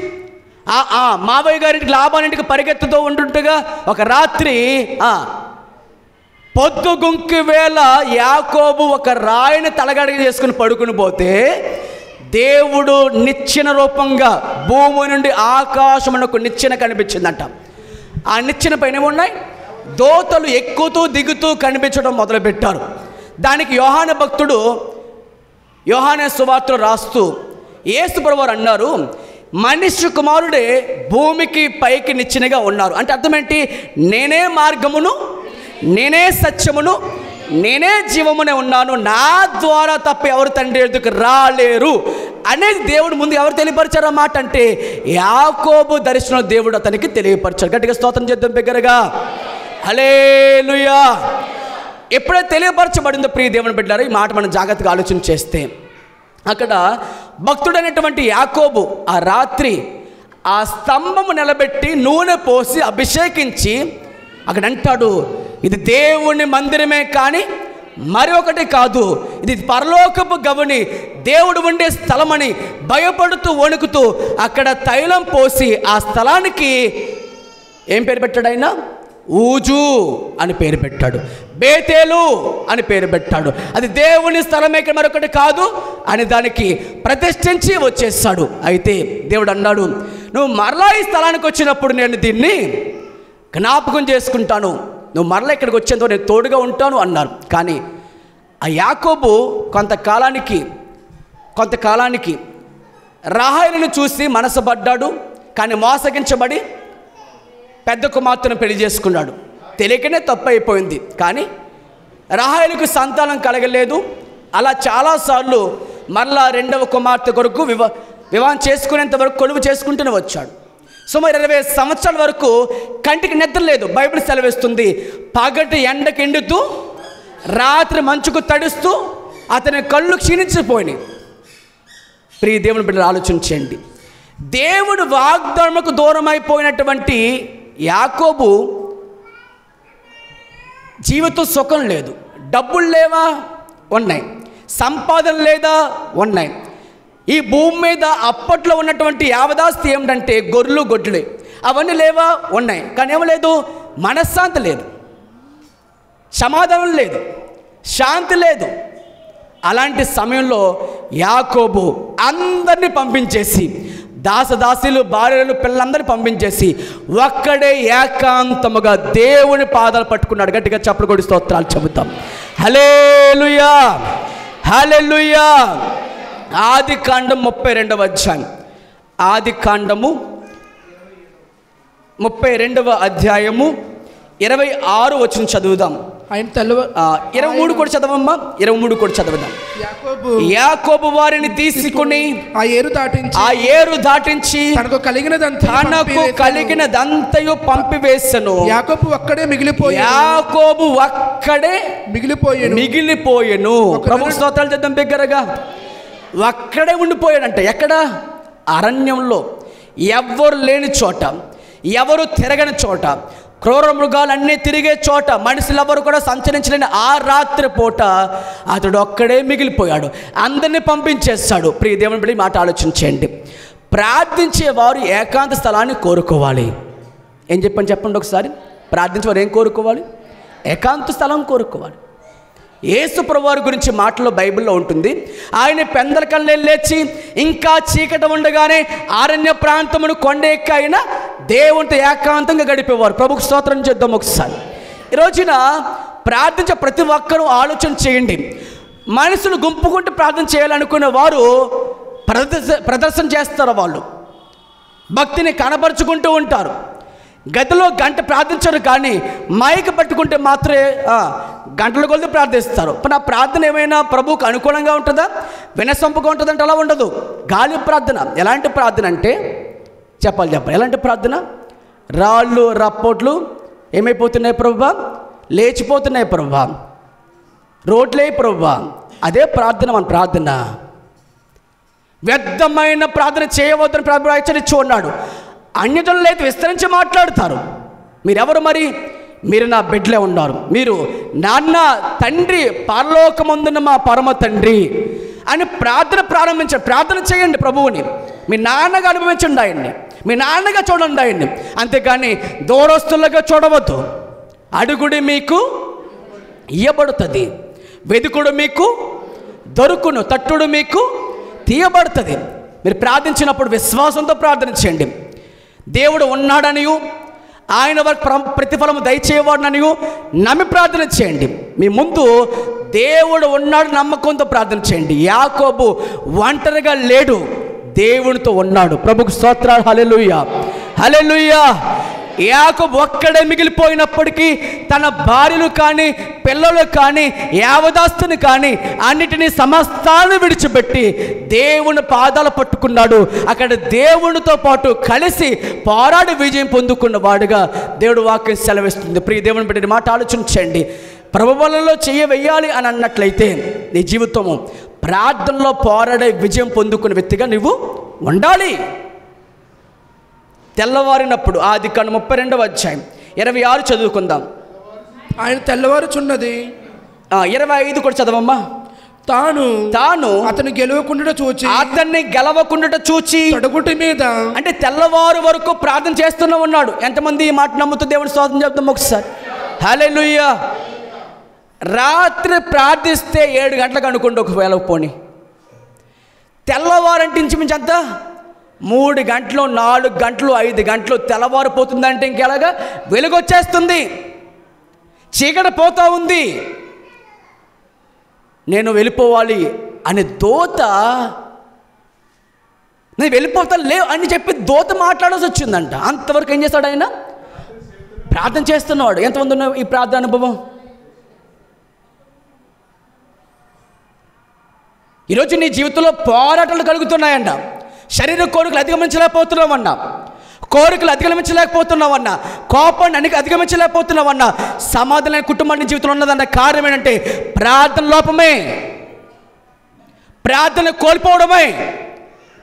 మావయ్య గారింటికి లాభానింటికి పరిగెత్తుతూ ఉంటుండగా ఒక రాత్రి పొద్దుగుంకి వేళ యాకోబు ఒక రాయిని తలగడగ చేసుకుని పడుకుని పోతే దేవుడు నిచ్చెన రూపంగా భూమి నుండి ఆకాశమునకు నిచ్చెన కనిపించిందంట. ఆ నిచ్చెన పైన ఏమున్నాయి? దోతలు ఎక్కుతూ దిగుతూ కనిపించడం మొదలుపెట్టారు. దానికి యోహాను భక్తుడు యోహాను సువార్తలో రాస్తూ యేసు ప్రభువారు అన్నారు, మనిషి కుమారుడే భూమికి పైకి నిచ్చెనగా ఉన్నారు. అంటే అర్థం ఏంటి? నేనే మార్గమును, నేనే సత్యమును, నేనే జీవమునే ఉన్నాను, నా ద్వారా తప్ప ఎవరు తండ్రి ఎదుకు రాలేరు అనేది దేవుడు ముందు ఎవరు తెలియపరిచారు అన్నమాట. అంటే యాకోబు దర్శనం దేవుడు అతనికి తెలియపరిచారు. గట్టిగా స్తోత్రం చేద్దాం బిగ్గరగా. హల్లెలూయా. ఎప్పుడైతే తెలియపరచబడిందో ప్రియ దేవుని బిడ్డలారా, ఈ మాట మనం జాగ్రత్తగా ఆలోచన చేస్తే, అక్కడ భక్తుడైనటువంటి యాకోబు ఆ రాత్రి ఆ స్తంభము నిలబెట్టి నూనె పోసి అభిషేకించి అక్కడ అంటాడు, ఇది దేవుని మందిరమే కానీ మరి ఒకటి కాదు, ఇది పరలోకపు గవని, దేవుడు ఉండే స్థలమని భయపడుతూ వణుకుతూ అక్కడ తైలం పోసి ఆ స్థలానికి ఏం పేరు పెట్టాడు ఆయన? ఊజు అని పేరు పెట్టాడు. బేతేలు అని పేరు పెట్టాడు. అది దేవుని స్థలమే మరొకటి కాదు అని దానికి ప్రతిష్ఠించి వచ్చేసాడు. అయితే దేవుడు అన్నాడు, నువ్వు మరలా ఈ స్థలానికి వచ్చినప్పుడు నేను దీన్ని జ్ఞాపకం చేసుకుంటాను, నువ్వు మరలా ఇక్కడికి వచ్చేందుకు నేను తోడుగా ఉంటాను అన్నారు. కానీ ఆ యాకోబు కొంతకాలానికి రాహేలును చూసి మనసుపడ్డాడు. కానీ మోసగించబడి పెద్ద కుమార్తెను పెళ్లి చేసుకున్నాడు. తెలియకనే తప్పు అయిపోయింది. కానీ రాహేలుకు సంతానం కలగలేదు. అలా చాలాసార్లు మరలా రెండవ కుమార్తె కొరకు వివాహం చేసుకునేంత వరకు కొలువు చేసుకుంటూనే వచ్చాడు. సుమారు 20 సంవత్సరాల వరకు కంటికి నిద్ర లేదు. బైబిల్ సెలవిస్తుంది, పగటి ఎండకి ఎండుతూ రాత్రి మంచుకు తడుస్తూ అతని కళ్ళు క్షీణించిపోయినాయి. ప్రియ దేవుని బిడ్డలు ఆలోచించండి. దేవుడు వాగ్దానముకు దూరం అయిపోయినటువంటి యాకోబు జీవితం సుఖం లేదు. డబ్బులు లేవా? ఉన్నాయి. సంపాదన లేదా? ఉన్నాయి. ఈ భూమి మీద అప్పట్లో ఉన్నటువంటి యావదాస్తి ఏమిటంటే గొర్రెలు గొడ్లే. అవన్నీ లేవా? ఉన్నాయి. కానీ ఏమో లేదు, మనశ్శాంతి లేదు, సమాధానం లేదు, శాంతి లేదు. అలాంటి సమయంలో యాకోబు అందరినీ పంపించేసి, దాసదాసీలు, భార్యలు, పిల్లలందరినీ పంపించేసి ఒక్కడే ఏకాంతముగా దేవుని పాదాలు పట్టుకున్నాడు. గట్టిగా చప్పలు కొడి స్తోత్రాలు చెబుతాం. హల్లెలూయా, హల్లెలూయా. ఆదికాండం 32వ అధ్యాయం, ఆదికాండము 32వ అధ్యాయము 26 వచనం చదువుదాం. ఆయన 23 కూడా చదవమ్మా. 23 కూడా చదువుదాం. యాకోబు వారిని తీసుకుని ఆ ఏరు దాటించి తనకు కలిగినదంతయు పంపివేసెను. యాకోబు ఒక్కడే మిగిలిపోయెను. ప్రభు స్తోత్రాలు చేద్దాం బిగ్గరగా. ఒక్కడే ఉండిపోయాడంట. ఎక్కడ? అరణ్యంలో, ఎవ్వరు లేని చోట, ఎవరు తిరగని చోట, క్రూర మృగాలన్నీ తిరిగే చోట, మనుషులు ఎవరు కూడా సంచరించలేని ఆ రాత్రి పూట అతడు ఒక్కడే మిగిలిపోయాడు. అందరినీ పంపించేస్తాడు. ప్రియ దేవుని బిడ్డ మాట ఆలోచించండి. ప్రార్థించేవారు ఏకాంత స్థలాన్ని కోరుకోవాలి. ఏం చెప్పండి ఒకసారి. ప్రార్థించేవారు ఏం కోరుకోవాలి? ఏకాంత స్థలం కోరుకోవాలి. యేసు ప్రభువారి గురించి మాటలో బైబిల్లో ఉంటుంది. ఆయన పెందలకల్లే లేచి ఇంకా చీకటి ఉండగానే అరణ్య ప్రాంతమును కొండ ఎక్కి ఆయన దేవునితో ఏకాంతంగా గడిపేవారు. ప్రభుకు స్తోత్రం చేద్దాం ఒకసారి. ఈ రోజున ప్రార్థించే ప్రతి ఒక్కరూ ఆలోచన చేయండి. మనుషులు గుంపుకుంటూ ప్రార్థన చేయాలనుకునే వారు ప్రదర్శన చేస్తారు. వాళ్ళు భక్తిని కనబరుచుకుంటూ ఉంటారు. గదిలో గంట ప్రార్థించరు, కానీ మైక్ పట్టుకుంటే మాత్రమే గంటల కొలది ప్రార్థిస్తారు. నా ప్రార్థన ఏమైనా ప్రభువుకు అనుకూలంగా ఉంటుందా, వినసొంపుగా ఉంటుందంటే అలా ఉండదు. గాలి ప్రార్థన. ఎలాంటి ప్రార్థన అంటే చెప్పాలి. ఎలాంటి ప్రార్థన? రాళ్ళు రప్పోట్లు ఏమైపోతున్నాయి ప్రభువా? లేచిపోతున్నాయి ప్రభువా, రోడ్లే ప్రభువా. అదే ప్రార్థన. మన ప్రార్థన వ్యర్థమైన ప్రార్థన చేయవద్దని ప్రభు హెచ్చరించి ఉన్నాడు. అన్యజనులు అయితే విస్తరించి మాట్లాడతారు. మీరెవరు మరి? మీరు నా బిడ్డలే ఉన్నారు. మీరు నాన్న తండ్రి పరలోకమందున్న మా పరమ తండ్రి అని ప్రార్థన ప్రారంభించండి. ప్రార్థన చేయండి ప్రభువుని. మీ నాన్నగా అనుభవించండి ఆయన్ని, మీ నాన్నగా చూడండి ఆయన్ని. అంతేకాని దూరస్తులుగా చూడవద్దు. అడుగుడి మీకు ఇయ్యబడుతుంది, వెదుకుడు మీకు దొరుకును, తట్టుడు మీకు తీయబడుతుంది. మీరు ప్రార్థించినప్పుడు విశ్వాసంతో ప్రార్థన చేయండి. దేవుడు ఉన్నాడనియు ఆయన వారికి ప్రతిఫలము దయచేయవాడననియు నమ్మి ప్రార్థన చేయండి. మీ ముందు దేవుడు ఉన్నాడు నమ్మకంతో ప్రార్థన చేయండి. యాకోబు ఒంటరిగా లేడు, దేవునితో ఉన్నాడు. ప్రభుకు స్తోత్రాలు. హల్లెలూయా, హల్లెలూయా. యాకోబు ఒక్కడే మిగిలిపోయినప్పటికీ తన భార్యలు కానీ పిల్లలు కానీ యావదాస్తుని కానీ అన్నిటినీ సమస్తాన్ని విడిచిపెట్టి దేవుని పాదాలు పట్టుకున్నాడు. అక్కడ దేవునితో పాటు కలిసి పోరాడి విజయం పొందుకున్న వాడుగా దేవుడు వాక్యం సెలవిస్తుంది. ప్రియ దేవుని బిడ్డ మాట ఆలోచించండి. ప్రభువులలో చెయ్యి వెయ్యాలి అని అన్నట్లయితే నీ జీవితము ప్రార్థనలో పోరాడే విజయం పొందుకున్న వ్యక్తిగా నువ్వు ఉండాలి. తెల్లవారినప్పుడు ఆదికాండం 32వ అధ్యాయం 26 చదువుకుందాం. ఆయన తెల్లవారుచున్నది. 25 కూడా చదవమ్మా. తాను అతను గెలవకుండా చూచి తొడగుటి మీద, అంటే తెల్లవారు వరకు ప్రార్థన చేస్తూనే ఉన్నాడు. ఎంతమంది ఈ మాట నమ్ముతూ దేవుని స్తోత్రం చెప్తాం ఒకసారి. హల్లెలూయా. రాత్రి ప్రార్థిస్తే 7 గంటలకు అనుకోండి. ఒకవేళ పోనీ తెల్లవారంటే ఇంచుమించు అంతా 3 గంటలు 4 గంటలు 5 గంటలు తెల్లవారిపోతుందంటే ఇంకెలాగా వెలుగు వచ్చేస్తుంది, చీకటి పోతా ఉంది. నేను వెళ్ళిపోవాలి అనే దోత, నేను వెళ్ళిపోతా లేవు అని చెప్పి దోత మాట్లాడాల్సి వచ్చిందంట. అంతవరకు ఏం చేస్తాడు ఆయన? ప్రార్థన చేస్తున్నాడు. ఎంతమంది ఉన్న ఈ ప్రార్థన అనుభవం? ఈరోజు నీ జీవితంలో పోరాటాలు కలుగుతున్నాయంట. శరీర కోరికలు అధిగమించలేకపోతున్నావన్నా, కోరికలు అధిగమించలేకపోతున్నావన్నా, కోపాన్ని అధిగమించలేకపోతున్నావన్నా, సమాధానం కుటుంబాన్ని జీవితంలో ఉన్నదన్న కారణం ఏంటంటే ప్రార్థన లోపమే, ప్రార్థన కోల్పోవడమే,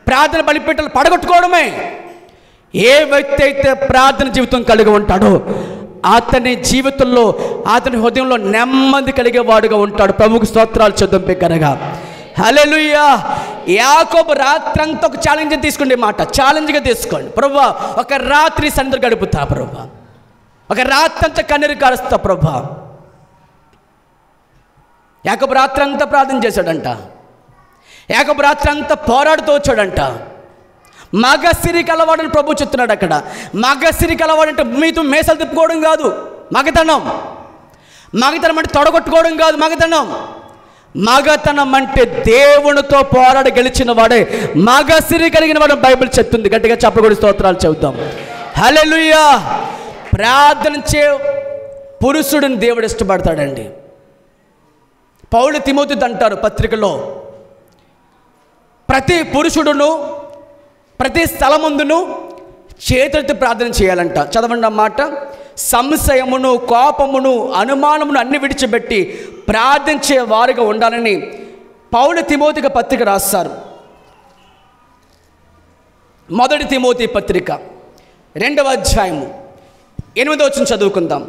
ప్రార్థన బలిపీఠాలు పడగొట్టుకోవడమే. ఏ వ్యక్తి అయితే ప్రార్థన జీవితం కలిగి ఉంటాడో అతని జీవితంలో, అతని హృదయంలో నెమ్మది కలిగేవాడుగా ఉంటాడు. ప్రభువుకు స్తోత్రాలు చేద్దాం బిగ్గరగా. హల్లెలూయా. యాకోబు రాత్రంతా ఒక ఛాలెంజ్ తీసుకోండి. మాట ఛాలెంజ్గా తీసుకోండి. ప్రభువా ఒక రాత్రి సన్నిధిలో గడుపుతా ప్రభువా, ఒక రాత్రంతా కన్నీరు కారుస్తా ప్రభువా. యాకోబు రాత్రంతా ప్రార్థన చేశాడంట. యాకోబు రాత్రంతా పోరాడుతూ వచ్చాడంట. మగ సిరి కలవాడని ప్రభు చెప్తున్నాడు అక్కడ. మగ సిరి కలవాడంటే మీతో మేసలు తిప్పుకోవడం కాదు మగతనం. మగతనం అంటే తొడగొట్టుకోవడం కాదు మగతనం. మగతనం అంటే దేవునితో పోరాడి గెలిచిన వాడే మగ సిరి కలిగిన వాడు బైబిల్ చెప్తుంది. గట్టిగా చెప్పకూడదు. స్తోత్రాలు చెబుతాం. హల్లెలూయా. ప్రార్థన చే పురుషుడిని దేవుడు ఇష్టపడతాడండి. పౌలు తిమోతితో అంటారు పత్రికలో, ప్రతి పురుషుడును ప్రతి స్థలమందును చేతులెత్తి ప్రార్థన చేయాలంట. చదవండి ఆ మాట. సంశయమును కోపమును అనుమానమును అన్ని విడిచిపెట్టి ప్రార్థించే వారిగా ఉండాలని పౌలు తిమోతికి పత్రిక రాస్తారు. 1 తిమోతి పత్రిక 2వ అధ్యాయము 8వ వచనం చదువుకుందాం.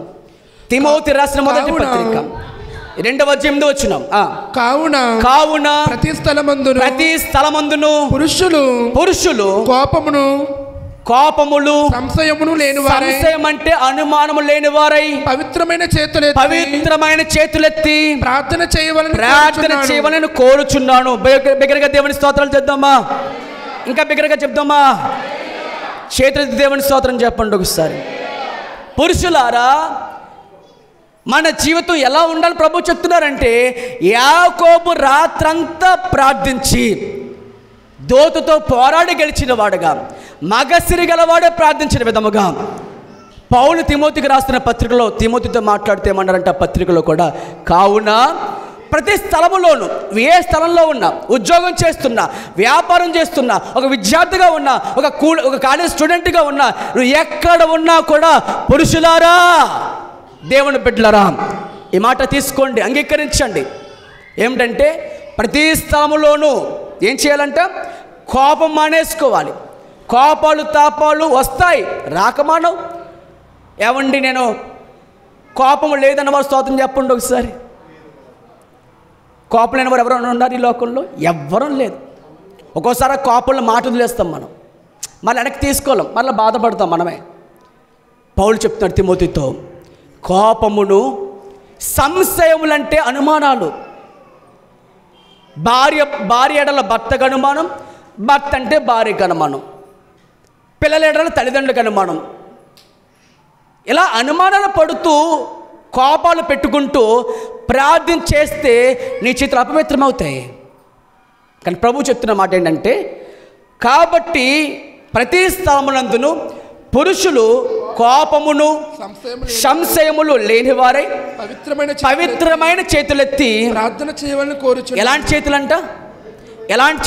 తిమోతి రాసిన మొదటి పత్రిక 2వ 8వ వచనం. కావున ప్రతి స్థలమందును పురుషులు కోపములు సంశయమును లేనివారై, సంశయం అంటే అనుమానము లేనివారై పవిత్రమైన చేతులెత్తి ప్రార్థన చేయవలని కోరుచున్నాను. బిగ్గరగా దేవుని స్తోత్రాలు చేద్దామా? ఇంకా బిగ్గరగా చెప్దామా? చేతులెత్తి దేవుని స్తోత్రం చెప్పండి ఒకసారి. పురుషులారా, మన జీవితం ఎలా ఉండాలి ప్రభు చెప్తున్నారంటే, యాకోబు రాత్రంతా ప్రార్థించి దోతతో పోరాడి గెలిచిన వాడుగా, మగసిరి గలవాడే ప్రార్థించిన విధముగా పౌలు తిమోతికి రాసిన పత్రికలో తిమోతితో మాట్లాడితే ఏమన్నారంటే, ఆ పత్రికలో కూడా, కావున ప్రతి స్థలములోనూ, ఏ స్థలంలో ఉన్నా, ఉద్యోగం చేస్తున్నా, వ్యాపారం చేస్తున్నా, ఒక విద్యార్థిగా ఉన్నా, ఒక కాలేజ్ స్టూడెంట్గా ఉన్నా, నువ్వు ఎక్కడ ఉన్నా కూడా పురుషులారా, దేవుని బిడ్డలారా, ఈ మాట తీసుకోండి, అంగీకరించండి. ఏమిటంటే ప్రతి స్థలములోనూ ఏం చేయాలంట? కోపం మానేసుకోవాలి. కోపాలు తాపాలు వస్తాయి, రాకమానవు. ఏమండి, నేను కోపం లేదన్న వారు స్తోత్రం చెప్పండి ఒకసారి. కోపం లేని వారు ఎవరైనా ఉన్నారు ఈ లోకంలో? ఎవ్వరూ లేదు. ఒక్కోసారి కోపంలో మాట వదిలేస్తాం మనం, మళ్ళీ వెనక్కి తీసుకోలేం, మళ్ళీ బాధపడతాం మనమే. పౌలు చెప్తున్నాడు తిమోతితో, కోపమును, సంశయములంటే అనుమానాలు. భార్య ఎడల భర్తకు అనుమానం, భర్త అంటే భార్యకు అనుమానం, పిల్లల ఎడల తల్లిదండ్రులకు అనుమానం. ఇలా అనుమానాలు పడుతూ కోపాలు పెట్టుకుంటూ ప్రార్థన చేస్తే నీ చేతులు అపవిత్రమవుతాయి. కానీ ప్రభు చెప్తున్న మాట ఏంటంటే, కాబట్టి ప్రతి స్థలమునందును పురుషులు కోపమును సంశయములు లేనివారై పవిత్రమైన చేతులెత్తి ప్రార్థన చేయవాలని కోరుచు. ఎలాంటి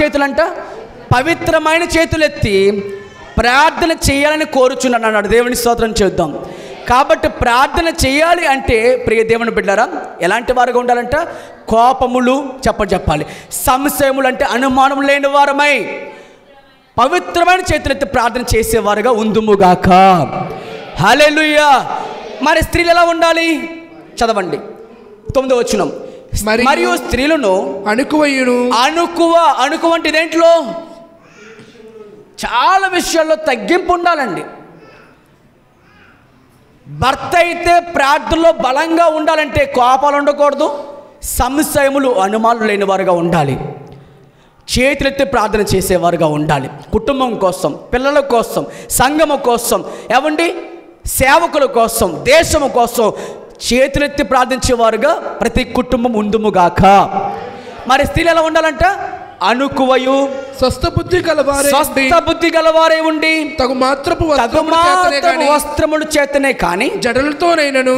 చేతులంట? పవిత్రమైన చేతులెత్తి ప్రార్థన చేయాలని కోరుచున్నాను అన్నాడు. దేవుని స్తోత్రం చేద్దాం. కాబట్టి ప్రార్థన చేయాలి అంటే ప్రియ దేవుని బిడ్డలారా, ఎలాంటి వారుగా ఉండాలంట? కోపములు చెప్పాలి, సంశయములు అంటే అనుమానం లేని వారమై పవిత్రమైన చేతులెత్తి ప్రార్థన చేసేవారుగా ఉందుముగాక. హల్లెలూయా. మరి స్త్రీలు ఎలా ఉండాలి? చదవండి 9వ వచనం. మరియు స్త్రీలను అణుకువ అంటే దేంట్లో? చాలా విషయాల్లో తగ్గింపు ఉండాలండి. భర్త అయితే ప్రార్థనలో బలంగా ఉండాలంటే కోపాలు ఉండకూడదు, సంశయములు అనుమానాలు లేని వారుగా ఉండాలి, చేతులెత్తి ప్రార్థన చేసేవారుగా ఉండాలి. కుటుంబం కోసం, పిల్లల కోసం, సంఘము కోసం, ఏమండి సేవకుల కోసం, దేశము కోసం చేతులెత్తి ప్రార్థించేవారుగా ప్రతి కుటుంబం ఉందుముగాక. మరి స్త్రీలు ఎలా ఉండాలంట? అనుకువయు స్వస్థ బుద్ధి గలవారే ఉండి తగు మాత్రపు వస్త్రములు చేతనే కానీ జడలతోనైనను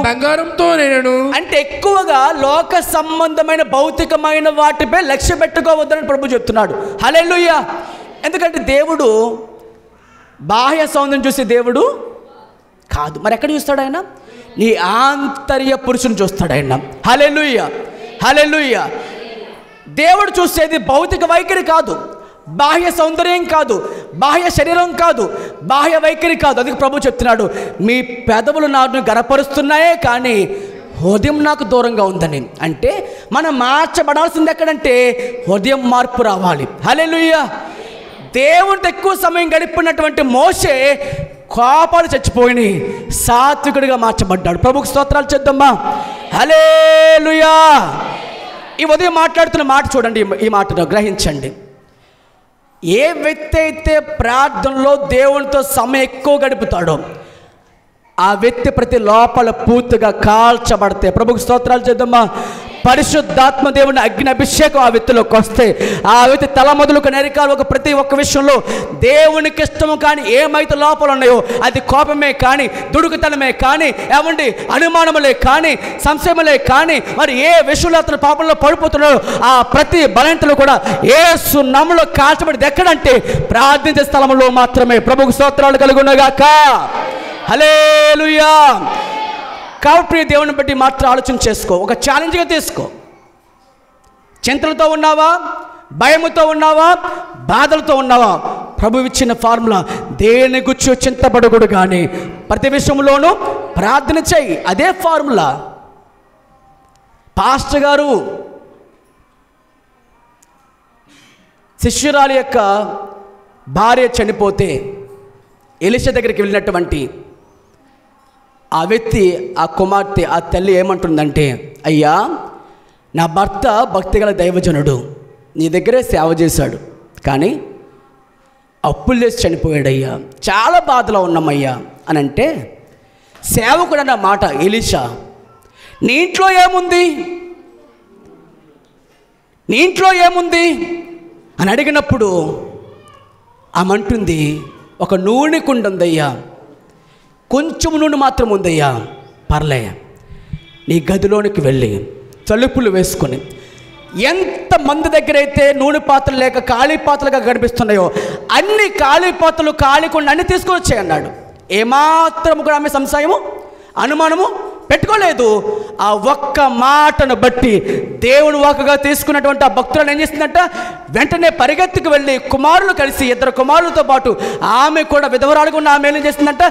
బంగారంతోనైనను, అంటే ఎక్కువగా లోక సంబంధమైన భౌతికమైన వాటిపై లక్ష్య పెట్టుకోవద్దని ప్రభు చెప్తున్నాడు. హల్లెలూయా. ఎందుకంటే దేవుడు బాహ్య సౌందర్యం చూసే దేవుడు కాదు. మరి ఎక్కడ చూస్తాడు ఆయన? నీ ఆంతర్య పురుషుని చూస్తాడు ఆయన. హల్లెలూయా, హల్లెలూయా. దేవుడు చూసేది భౌతిక వైఖరి కాదు, బాహ్య సౌందర్యం కాదు, బాహ్య శరీరం కాదు, బాహ్య వైఖరి కాదు. అందుకే ప్రభు చెప్తున్నాడు, మీ పెదవులు నాను గనపరుస్తున్నాయే కానీ హృదయం నాకు దూరంగా ఉందని. అంటే మనం మార్చబడాల్సింది ఎక్కడంటే హృదయం మార్పు రావాలి. హల్లెలూయా. దేవునితో ఎక్కువ సమయం గడిపినటువంటి మోషే కోపాలు చచ్చిపోయి సాత్వికుడిగా మార్చబడ్డాడు. ప్రభుకు స్తోత్రాలు చేద్దామా? హల్లెలూయా. ఈ ఉదయం మాట్లాడుతున్న మాట చూడండి, ఈ మాటను గ్రహించండి. ఏ వ్యక్తి అయితే ప్రార్థనలో దేవునితో సమయం ఎక్కువ గడుపుతాడో ఆ వ్యక్తి ప్రతి లోపల పూర్తిగా కాల్చబడితే, ప్రభుకు స్తోత్రాలు చేద్దామా? పరిశుద్ధాత్మ దేవుని అగ్ని అభిషేకం ఆ వ్యక్తిలోకి వస్తే ఆ వ్యక్తి తల మొదలుకు నరికాలు ఒక ప్రతి ఒక్క విషయంలో దేవునికి ఇష్టము కానీ ఏమైతే లోపల ఉన్నాయో అది కోపమే కానీ, దుడుకుతనమే కానీ, ఏమండి అనుమానములే కానీ, సంశయములే కానీ, మరి ఏ విషయంలో అతను పాపంలో పడిపోతున్నాడో ఆ ప్రతి బలహీనతలు కూడా యేసు నామములో కాల్చబడింది. ఎక్కడంటే ప్రార్థించే స్థలంలో మాత్రమే. ప్రభుకు స్తోత్రాలు కలుగునగాక. హల్లెలూయా. కాబట్టి దేవుని బట్టి మాత్రం ఆలోచన చేసుకో, ఒక ఛాలెంజ్గా తీసుకో. చింతలతో ఉన్నావా, భయముతో ఉన్నావా, బాధలతో ఉన్నావా, ప్రభు ఇచ్చిన ఫార్ములా దేని గురించి చింతపడకూడదు కానీ ప్రతి విషయంలోనూ ప్రార్థన చేయి. అదే ఫార్ములా. పాస్టర్ గారు శిష్యురాలి యొక్క భార్య చనిపోతే ఎలీషా దగ్గరికి వెళ్ళినటువంటి ఆ వ్యక్తి, ఆ కుమార్తె, ఆ తల్లి ఏమంటుందంటే, అయ్యా నా భర్త భక్తిగల దైవజనుడు, నీ దగ్గరే సేవ చేశాడు, కానీ అప్పులు చేసి చనిపోయాడయ్యా, చాలా బాధలో ఉన్నామయ్యా అని అంటే, సేవకుడు అన్న మాట, ఎలీషా నీ ఇంట్లో ఏముంది, నీ ఇంట్లో ఏముంది అని అడిగినప్పుడు ఆమె అంటుంది, ఒక నూనె కుండ ఉందయ్యా, కొంచెం నూనె మాత్రం ఉందయ్యా, పర్లే నీ గదిలోనికి వెళ్ళి తలుపులు వేసుకొని ఎంతమంది దగ్గర అయితే నూనె పాత్రలు లేక ఖాళీ పాత్రలుగా కనిపిస్తున్నాయో అన్ని ఖాళీ పాత్రలు ఖాళీ కుండ అన్నీ తీసుకొని వచ్చాయి అన్నాడు. ఏమాత్రము కూడా ఆమె సంశయము అనుమానము పెట్టుకోలేదు. ఆ ఒక్క మాటను బట్టి దేవుని వాక్కుగా తీసుకున్నటువంటి ఆ భక్తులను ఏం చేసిందంట, వెంటనే పరిగెత్తుకు వెళ్ళి కుమారులు కలిసి, 2 కుమారులతో పాటు ఆమె కూడా విధవరాలుగా ఉన్న ఆమె ఏం చేసిందంట,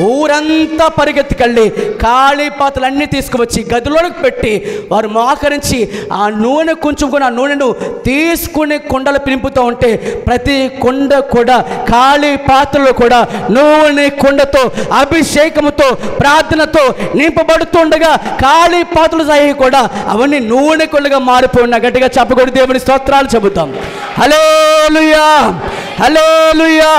ఊరంతా పరిగెత్తుకెళ్ళి ఖాళీ పాత్రలన్నీ తీసుకువచ్చి గదిలోకి పెట్టి వారు మోకరించి ఆ నూనె కొంచెం కూడా ఆ నూనెను తీసుకుని కుండలు పిలుపుతూ ఉంటే ప్రతి కుండ కూడా ఖాళీ పాత్రలు కూడా నూనె కుండతో అభిషేకముతో ప్రార్థనతో నింపబడుతుండగా ఖాళీ పాత్రలు సాయి కూడా అవన్నీ నూనె కుండగా మారిపోయినా గట్టిగా చెప్పకూడదు, దేవుని స్తోత్రాలు చెబుతాం. హల్లెలూయా, హల్లెలూయా.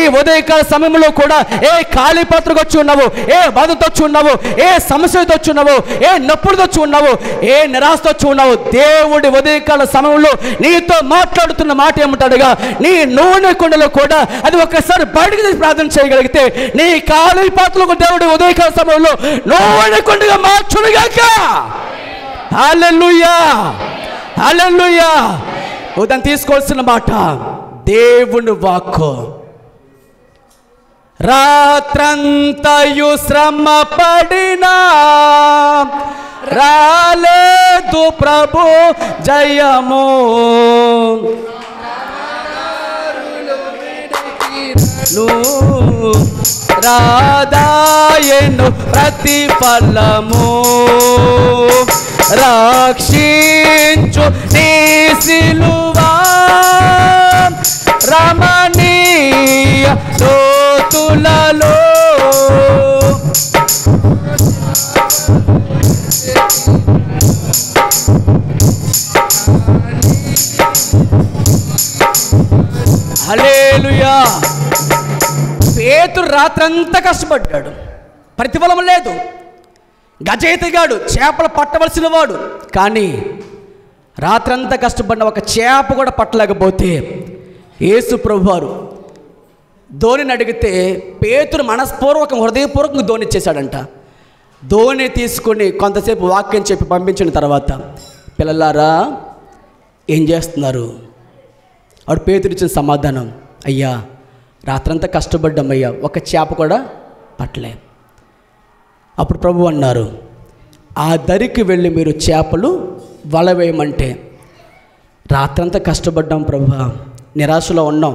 ఈ ఉదయకాల సమయంలో కూడా ఏ ఖాళీ పాత్రకు వచ్చి ఉన్నావు, ఏ బాధతో వచ్చి ఉన్నావు, ఏ సమస్యతో వచ్చి ఉన్నావు, ఏ నొప్పులతో వచ్చి ఉన్నావు, ఏ నిరాశతో వచ్చి ఉన్నావు, దేవుడి ఉదయకాల సమయంలో నీతో మాట్లాడుతున్న మాట ఏమంటాడుగా, నీ నూనె కుండలో కూడా అది ఒక్కసారి బయటకు తీసి ప్రార్థన చేయగలిగితే నీ ఖాళీ పాత్రలకు దేవుడి ఉదయకాల సమయంలో నూనె కుండగా మార్చునుగాక. హల్లెలూయా, హల్లెలూయా. ఉదయం తీసుకోవాల్సిన మాట దేవుని వాక్కు. రాత్రంతయు శ్రమ పడినా రాలేదు ప్రభు జయము, రాదాయను ప్రతిఫలము, రక్షించు నీ సిలువా రమణీయ లోతులలో. హల్లెలూయా. పేతురు రాత్రంతా కష్టపడ్డాడు, ప్రతిఫలం లేదు. గజయితగాడు, చేపలు పట్టవలసిన వాడు, కానీ రాత్రంతా కష్టపడిన ఒక చేప కూడా పట్టలేకపోతే యేసు ప్రభువారు ధోనిని అడిగితే పేతురు మనస్పూర్వకం హృదయపూర్వకంగా ధోని ఇచ్చేశాడంట. ధోని తీసుకుని కొంతసేపు వాక్యం చెప్పి పంపించిన తర్వాత, పిల్లలారా ఏం చేస్తున్నారు? వాడు పేతురు ఇచ్చిన సమాధానం, అయ్యా రాత్రంతా కష్టపడ్డామయ్యా, ఒక చేప కూడా పట్టలే. అప్పుడు ప్రభు అన్నారు, ఆ దరికి వెళ్ళి మీరు చేపలు వల వేయమంటే, రాత్రంతా కష్టపడ్డాం ప్రభు, నిరాశలో ఉన్నాం,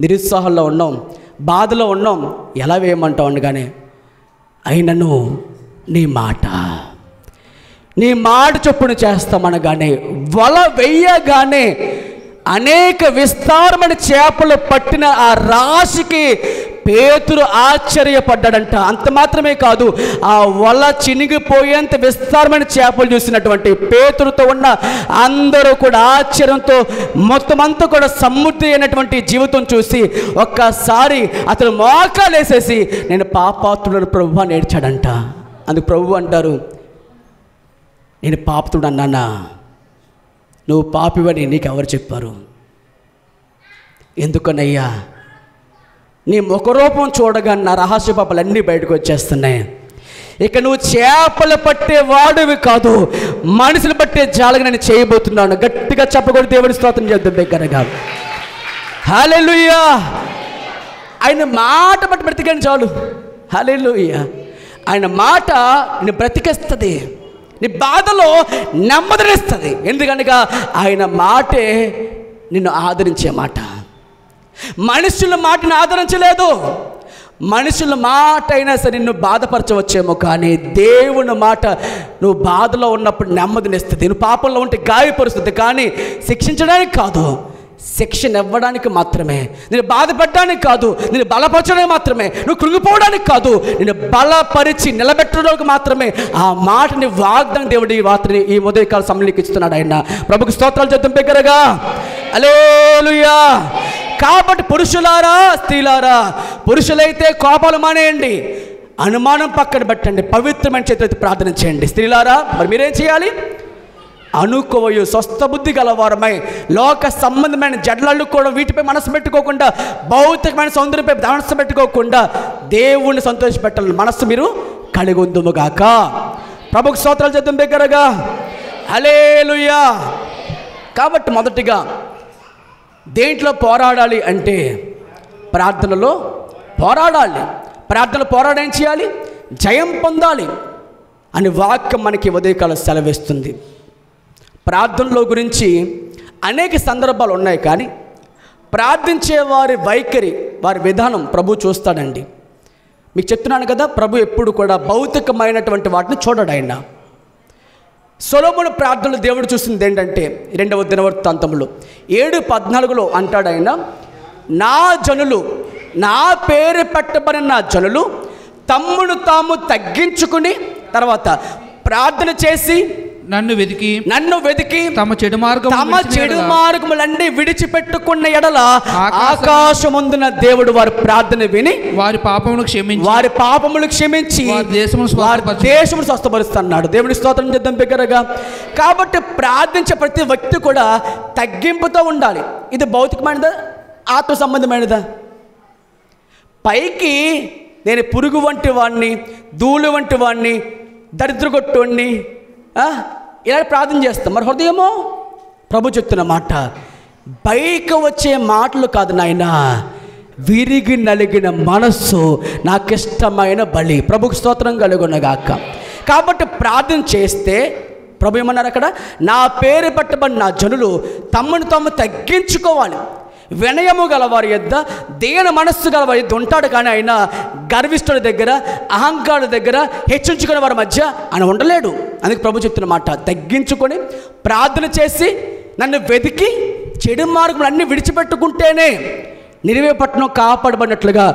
నిరుత్సాహంలో ఉన్నాం, బాధలో ఉన్నాం, ఎలా వేయమంటావు అనగానే, అయినను నీ మాట చొప్పున చేస్తామనగానే వల వెయ్యగానే అనేక విస్తారమైన చేపలు పట్టిన ఆ రాశికి పేతురు ఆశ్చర్యపడ్డాడంట. అంత మాత్రమే కాదు, ఆ వల చినిగిపోయేంత విస్తారమైన చేపలు చూసినటువంటి పేతురుతో ఉన్న అందరూ కూడా ఆశ్చర్యంతో మొత్తం అంతా కూడా సమృద్ధి అయినటువంటి జీవితం చూసి ఒక్కసారి అతను మోకాలేసేసి నేను పాపాత్ముడను ప్రభు అని ఏడ్చాడంట. అందుకు ప్రభు అంటారు, నేను పాపతుడు అన్నానా? నువ్వు పాపివని నీకు ఎవరు చెప్పారు? ఎందుకనయ్యా, నీ ముఖరూపం చూడగా నా రహస్య పాపాలన్నీ బయటకు వచ్చేస్తున్నాయి. ఇక నువ్వు చేపలు పట్టే వాడివి కాదు, మనుషులు పట్టే జాలగా నేను చేయబోతున్నాను. గట్టిగా చెప్పకూడదు, దేవుని స్తోత్రం చేద్దాం దగ్గరగా. హల్లెలూయా. ఆయన మాట బట్టి బ్రతికని చాలు. హల్లెలూయా. ఆయన మాట నిన్ను బ్రతికేస్తుంది, నీ బాధలో నెమ్మదినిస్తుంది. ఎందుకనగా ఆయన మాటే నిన్ను ఆదరించే మాట. మనుషుల మాటను ఆదరించలేదు. మనుషుల మాట అయినా సరే నిన్ను బాధపరచవచ్చేమో, కానీ దేవుని మాట నువ్వు బాధలో ఉన్నప్పుడు నెమ్మదినిస్తుంది, నువ్వు పాపంలో ఉంటే గాయపరుస్తుంది. కానీ శిక్షించడానికి కాదు, శిక్షణ ఇవ్వడానికి మాత్రమే. నేను బాధపడడానికి కాదు, నేను బలపరచడానికి మాత్రమే. నువ్వు కృంగిపోవడానికి కాదు, నేను బలపరిచి నిలబెట్టడానికి మాత్రమే. ఆ మాటని వాగ్దానం దేవుడు ఈ ఉదయకాల సమయంలోకి ఇస్తున్నాడు. ఆయన ప్రభుకు స్తోత్రాలు చేద్దాం బిగ్గరగా. హల్లెలూయా. కాబట్టి పురుషులారా, స్త్రీలారా, పురుషులైతే కోపాలు మానేయండి, అనుమానం పక్కన పెట్టండి, పవిత్రమైన చేతులైతే ప్రార్థన చేయండి. స్త్రీలారా మరి మీరేం చేయాలి? అనుకోవయు స్వస్థ బుద్ధి గలవారమై లోక సంబంధమైన జడ్లళ్ళు కూడా వీటిపై మనసు పెట్టుకోకుండా, భౌతికమైన సౌందర్యంపై మనసు పెట్టుకోకుండా దేవుణ్ణి సంతోషపెట్టాలి మనస్సు మీరు కలిగి ఉందుముగాక. ప్రభుకు స్తోత్రాలు చేద్దాం బిగ్గరగా. హల్లెలూయా. కాబట్టి మొదటిగా దేంట్లో పోరాడాలి అంటే ప్రార్థనలో పోరాడాలి. ప్రార్థనలో పోరాడేం చేయాలి? జయం పొందాలి అని వాక్యం మనకి ఉదయకాలం సెలవిస్తుంది. ప్రార్థనలో గురించి అనేక సందర్భాలు ఉన్నాయి, కానీ ప్రార్థించే వారి వైఖరి, వారి విధానం ప్రభు చూస్తాడండి. మీకు చెప్తున్నాను కదా, ప్రభు ఎప్పుడు కూడా భౌతికమైనటువంటి వాటిని చూడడు. ఆయన సొలొమోను ప్రార్థనలు దేవుడు చూసింది ఏంటంటే 2వ దినవృత్తాంతములో 7:14 అంటాడు ఆయన, నా జనులు, నా పేరు పెట్టబడిన నా జనులు తమ్మును తాము తగ్గించుకుని తర్వాత ప్రార్థన చేసి నన్ను వెదికి తమ చెడు మార్గములన్నీ విడిచిపెట్టుకున్న ఎడల ఆకాశమందున దేవుడు వారి ప్రార్థన విని వారి పాపములు క్షమించి వారి దేశమును స్వస్థపరుస్తున్నాడు. దేవుని స్తోత్రం చేద్దాం బిగ్గరగా. కాబట్టి ప్రార్థించే ప్రతి వ్యక్తి కూడా తగ్గింపుతో ఉండాలి. ఇది భౌతికమైనదా, ఆత్మ సంబంధమైనదా? పైకి నేను పురుగు వంటి వాడిని, ధూళి వంటి వాడిని, దరిద్రగొట్టుని ఇలా ప్రార్థన చేస్తాం. మరి హృదయమో ప్రభు చెప్తున్న మాట, పైకి వచ్చే మాటలు కాదు నాయన, విరిగి నలిగిన మనస్సు నాకిష్టమైన బలి. ప్రభుకు స్తోత్రం కలుగునగాక. కాబట్టి ప్రార్థన చేస్తే ప్రభు ఏమన్నారు అక్కడ, నా పేరు పట్టబడిన నా జనులు తమను తాము తగ్గించుకోవాలి, వినయము గలవారి యొద్ద, దేన మనస్సు గలవారి యొద్ద ఉంటాడు. కానీ ఆయన గర్విష్ఠుల దగ్గర, అహంకారుల దగ్గర, హెచ్చించుకునే వారి మధ్య ఆయన ఉండలేడు. అందుకే ప్రభు చెప్తున్న మాట, తగ్గించుకొని ప్రార్థన చేసి నన్ను వెతికి చెడు మార్గములు అన్నీ విడిచిపెట్టుకుంటేనే నినివే పట్టణం కాపాడబడినట్లుగా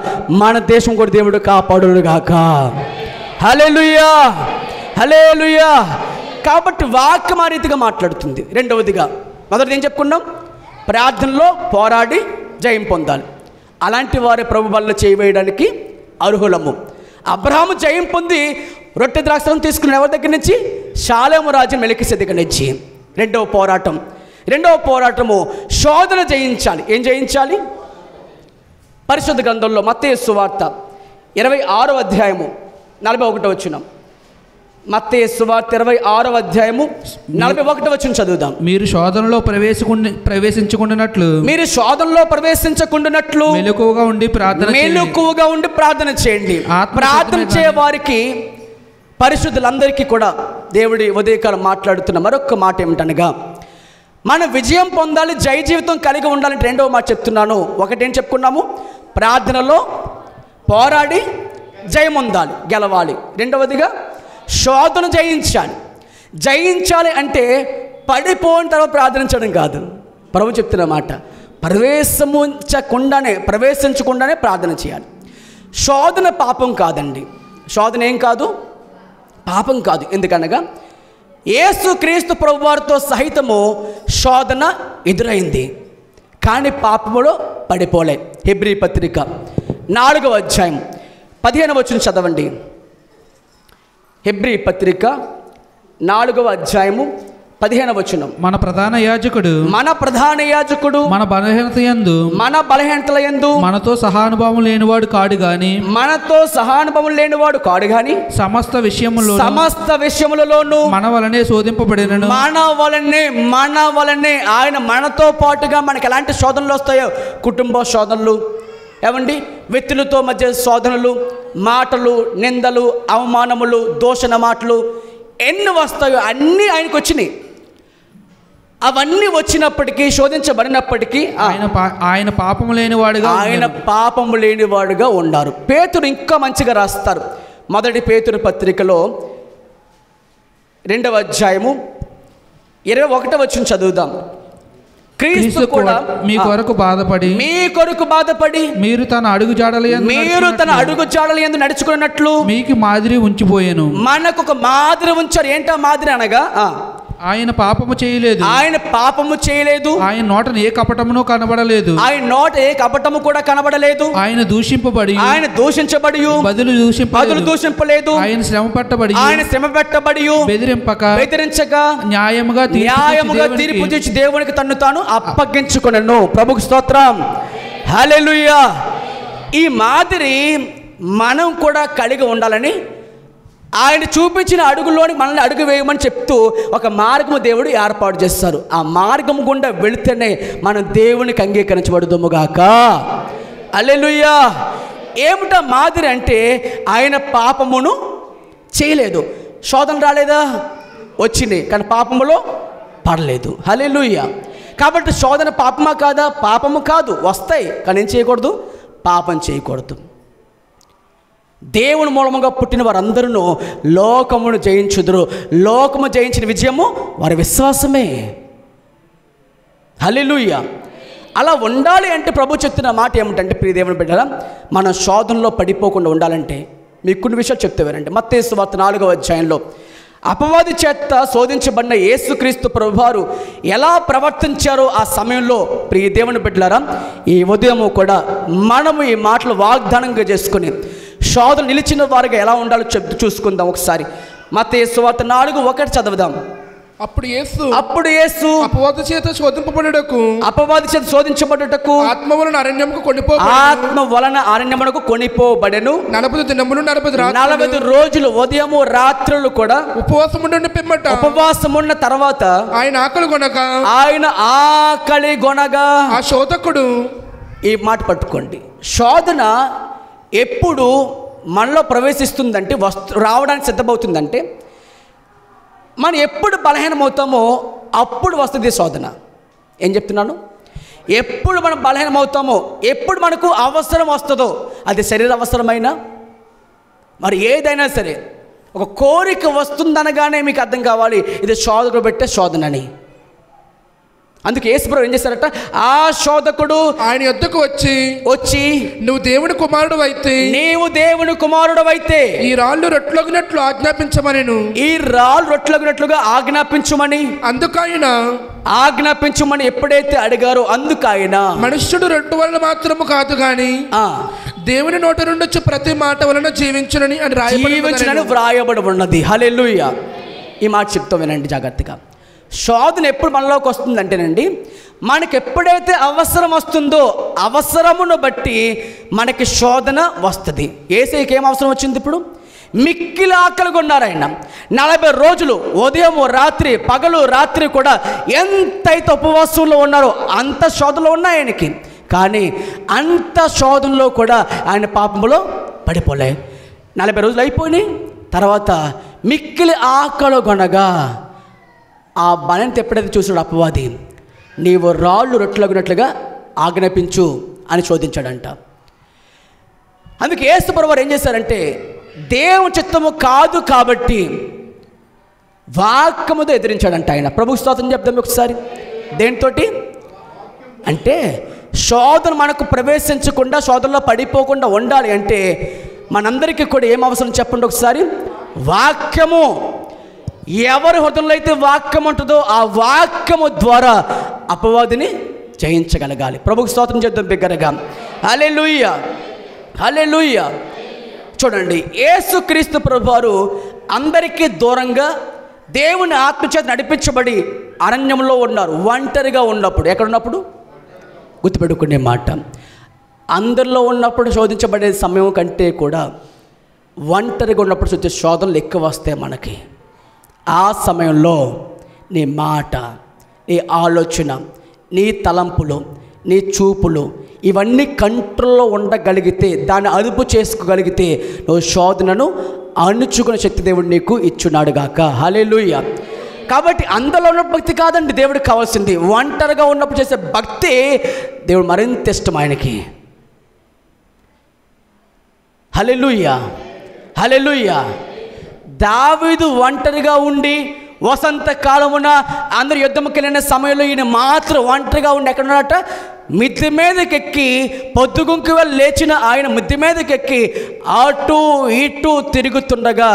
మన దేశం కూడా దేవుడు కాపాడుగాక. హల్లెలూయా, హల్లెలూయా. కాబట్టి వాక్యం ఆ రీతిగా మాట్లాడుతుంది. రెండవదిగా మొదటిది ఏం చెప్పుకున్నాం? ప్రార్థనలో పోరాడి జయం పొందాలి. అలాంటి వారి ప్రభు బల్ల చేయవేయడానికి అర్హులము. అబ్రహాము జయం పొంది రొట్టె ద్రాక్షను తీసుకున్న ఎవరి దగ్గర నుంచి? షాలేము రాజు మెలికిసెదెకు దగ్గర నుంచి. రెండవ పోరాటము శోధన జయించాలి. ఏం జయించాలి? పరిశుద్ధ గ్రంథంలో మత్తయి సువార్త 26వ అధ్యాయము 41వ వచనం. మత్తయి సువార్త 26వ అధ్యాయము 41వ వచనం చదువుదాం. మీరు శోధనలో ప్రవేశించకుండానట్లు మెలకువగా ఉండి ప్రార్థన చేయండి. ప్రార్థన చేయ వారికి, పరిశుద్ధులందరికీ కూడా దేవుడి ఉదయకాలం మాట్లాడుతున్న మరొక మాట ఏమిటనగా, మన విజయం పొందాలి, జయ జీవితం కలిగి ఉండాలంటే రెండవ మాట చెప్తున్నాను. ఒకటేం చెప్పుకున్నాము? ప్రార్థనలో పోరాడి జయం పొందాలి, గెలవాలి. రెండవదిగా శోధన జయించాలి అంటే పడిపోయిన తర్వాత ప్రార్థించడం కాదు. ప్రభు చెప్తున్న మాట, ప్రవేశించకుండానే ప్రార్థన చేయాలి. శోధన పాపం కాదండి. శోధన ఏం కాదు? పాపం కాదు. ఎందుకనగా యేసు క్రీస్తు ప్రభువారితో సహితము శోధన ఎదురైంది, కానీ పాపములో పడిపోలే. హెబ్రీ పత్రిక 4వ అధ్యాయం 15వ వచనం చదవండి. హెబ్రీ పత్రిక 4వ అధ్యాయము 15వ వచనం. మన ప్రధాన యాజకుడు మన బలహీనతల యందు మనతో సహానుభావం లేనివాడు కాడు గాని సమస్త విషయములలోను మన వలనే శోధింపబడినను. మన వలనే ఆయన మనతో పాటుగా మనకి ఎలాంటి శోధనలు వస్తాయో, కుటుంబ శోధనలు, ఏమండి, వ్యక్తులతో మధ్య శోధనలు, మాటలు, నిందలు, అవమానములు, దూషణ మాటలు ఎన్ని వస్తాయో అన్నీ ఆయనకు వచ్చినాయి. అవన్నీ వచ్చినప్పటికీ, శోధించబడినప్పటికీ ఆయన పాపము లేనివాడుగా ఉన్నారు. పేతురు ఇంకా మంచిగా రాస్తారు. మొదటి పేతురు పత్రికలో 2వ అధ్యాయము 21వ వచనం చదువుదాం. క్రీస్తు కూడా మీ కొరకు బాధపడి మీరు తన అడుగు జాడల యందు నడుచుకున్నట్లు మీకు మాదిరి ఉంచిపోయాను. మనకు ఒక మాదిరి ఉంచారు. ఏంటా మాదిరి అనగా ఆయన పాపము చేయలేదు, ఆయన నోట ఏ కపటమును కనబడలేదు, కూడా కనబడలేదు. ఆయన దూషించబడి బదులు దూషింపలేదు. ఆయన శ్రమ పెట్టబడి బెదిరించక న్యాయముగా తీర్పు తీర్చి దేవునికి తన్ను తాను అప్పగించుకొనెను. ప్రభుకు స్తోత్రం. హల్లెలూయా. ఈ మాదిరి మనం కూడా కలిగి ఉండాలని ఆయన చూపించిన అడుగులోని మనల్ని అడుగు వేయమని చెప్తూ ఒక మార్గము దేవుడు ఏర్పాటు చేస్తారు. ఆ మార్గము గుండా వెళితేనే మనం దేవునికి అంగీకరించబడుదుముగాక. హల్లెలూయా. ఏమిటా మాదిరి అంటే ఆయన పాపమును చేయలేదు. శోధన రాలేదా? వచ్చింది, కానీ పాపములో పడలేదు. హల్లెలూయా. కాబట్టి శోధన పాపమా కాదా? పాపము కాదు, వస్తాయి, కానీ ఏం చేయకూడదు? పాపం చేయకూడదు. దేవుని మూలముగా పుట్టిన వారందరూ లోకమును జయించుదురు. లోకము జయించిన విజయము వారి విశ్వాసమే. హల్లెలూయా. అలా ఉండాలి అంటే ప్రభు చెప్తున్న మాట ఏమిటంటే, ప్రియ దేవుని బిడ్డలారా, మనం శోధనలో పడిపోకుండా ఉండాలంటే మీకు కొన్ని విషయాలు చెప్తావారంటే, మత్తయి సువార్త 4వ అధ్యాయంలో అపవాది చేత శోధించబడిన యేసుక్రీస్తు ప్రభువారు ఎలా ప్రవర్తించారో ఆ సమయంలో ప్రియ దేవుని బిడ్డలారా, ఈ ఉదయము కూడా మనము ఈ మాటలు వాగ్దానంగా చేసుకుని శోధన నిలిచిన వారిగా ఎలా ఉండాలో చూసుకుందాం. ఒకసారి మత్తయి సువార్త 4:1 చదువుదాం. అప్పుడు యేసు అపవాది చేత శోధించబడుటకు ఆత్మ వలన అరణ్యమునకు కొనిపోబడెను. 40 దినములు 40 రోజులు ఉదయము రాత్రులు కూడా ఉపవాసమున్న తర్వాత ఆయన ఆకలి గొనగా ఆ శోధకుడు, ఈ మాట పట్టుకోండి, శోధన ఎప్పుడు మనలో ప్రవేశిస్తుందంటే, రావడానికి సిద్ధమవుతుందంటే, మనం ఎప్పుడు బలహీనమవుతామో అప్పుడు వస్తుంది శోధన. ఏం చెప్తున్నాను? ఎప్పుడు మనం బలహీనమవుతామో, ఎప్పుడు మనకు అవసరం వస్తుందో, అది శరీర అవసరమైనా మరి ఏదైనా సరే, ఒక కోరిక వస్తుందనగానే మీకు అర్థం కావాలి ఇది శోధకుడు పెట్టే శోధనని. అందుకే యేసుప్రభువు ఏం చేశారట? ఆ శోధకుడు ఆయన యొద్దకు వచ్చి నీవు దేవుని కుమారుడు అయితే ఈ రాళ్ళు రొట్టెలగునట్లు ఆజ్ఞాపించమని ఆజ్ఞాపించమని ఎప్పుడైతే అడిగారో అందుకైన మనుష్యుడు రొట్టె వలన మాత్రము కాదు గాని దేవుని నోట నుండి వచ్చే ప్రతి మాట వలన జీవించునని వ్రాయబడి ఉన్నది. హల్లెలూయా. ఈ మాట చెప్తాం, వినండి జాగ్రత్తగా. శోధన ఎప్పుడు మనలోకి వస్తుందంటేనండి, మనకి ఎప్పుడైతే అవసరం వస్తుందో అవసరమును బట్టి మనకి శోధన వస్తుంది. యేసయ్యకి ఏం అవసరం వచ్చింది? ఇప్పుడు మిక్కిలి ఆకలిగా ఉన్నారు ఆయన. 40 రోజులు ఉదయం రాత్రి పగలు రాత్రి కూడా ఎంతైతే ఉపవాసంలో ఉన్నారో అంత శోధనలో ఉన్నాయి ఆయనకి. కానీ అంత శోధనలో కూడా ఆయన పాపములో పడిపోలే. 40 రోజులు అయిపోయినాయి. తర్వాత మిక్కిలి ఆకలి కొనగా ఆ బలంతో ఎప్పుడైతే చూసాడు అపవాది, నీవు రాళ్ళు రొట్టెలగునట్లుగా ఆజ్ఞాపించు అని శోధించాడంట. అందుకే యేసు ప్రభువారు ఏం చేశారంటే, దేవుని చిత్తము కాదు కాబట్టి వాక్యముతో ఎదిరించాడంట ఆయన. ప్రభు స్తోత్రం చెప్తాం ఒకసారి. దేనితోటి అంటే, శోధన మనకు ప్రవేశించకుండా, శోధనలో పడిపోకుండా ఉండాలి అంటే మనందరికీ కూడా ఏం అవసరం చెప్పండి ఒకసారి? వాక్యము. ఎవరి హృదయంలో అయితే వాక్యం ఉంటుందో ఆ వాక్యము ద్వారా అపవాదిని జయించగలగాలి. ప్రభుకు స్తోత్రం చేద్దాం బిగ్గరగా. హల్లెలూయా, హల్లెలూయా. చూడండి, యేసుక్రీస్తు ప్రభువారు అందరికీ దూరంగా దేవుని ఆత్మచేత నడిపించబడి అరణ్యంలో ఉన్నారు. ఒంటరిగా ఉన్నప్పుడు, ఎక్కడున్నప్పుడు గుర్తుపెట్టుకునే మాట, అందరిలో ఉన్నప్పుడు శోధించబడే సమయం కంటే కూడా ఒంటరిగా ఉన్నప్పుడు వచ్చే శోధనలు ఎక్కువ వస్తాయి మనకి. ఆ సమయంలో నీ మాట, నీ ఆలోచన, నీ తలంపులు, నీ చూపులు ఇవన్నీ కంట్రోల్లో ఉండగలిగితే, దాన్ని అదుపు చేసుకోగలిగితే నువ్వు శోధనను అణుచుకునే శక్తి దేవుడు నీకు ఇచ్చున్నాడు గాక. హల్లెలూయా. కాబట్టి అందులో ఉన్న భక్తి కాదండి దేవుడికి కావాల్సింది, ఒంటరిగా ఉన్నప్పుడు చేసే భక్తి దేవుడు మరింత ఇష్టం ఆయనకి. హల్లెలూయా, హల్లెలూయా. దావీదు ఒంటరిగా ఉండి వసంతకాలమున అందరు యుద్ధంకి వెళ్ళిన సమయంలో ఈయన మాత్రం ఒంటరిగా ఉండి ఎక్కడ ఉన్నాడట? మిద్దె మీదకెక్కి పొద్దుగుంకు వెళ్ళి లేచిన ఆయన మిద్దె మీదకెక్కి అటు ఇటు తిరుగుతుండగా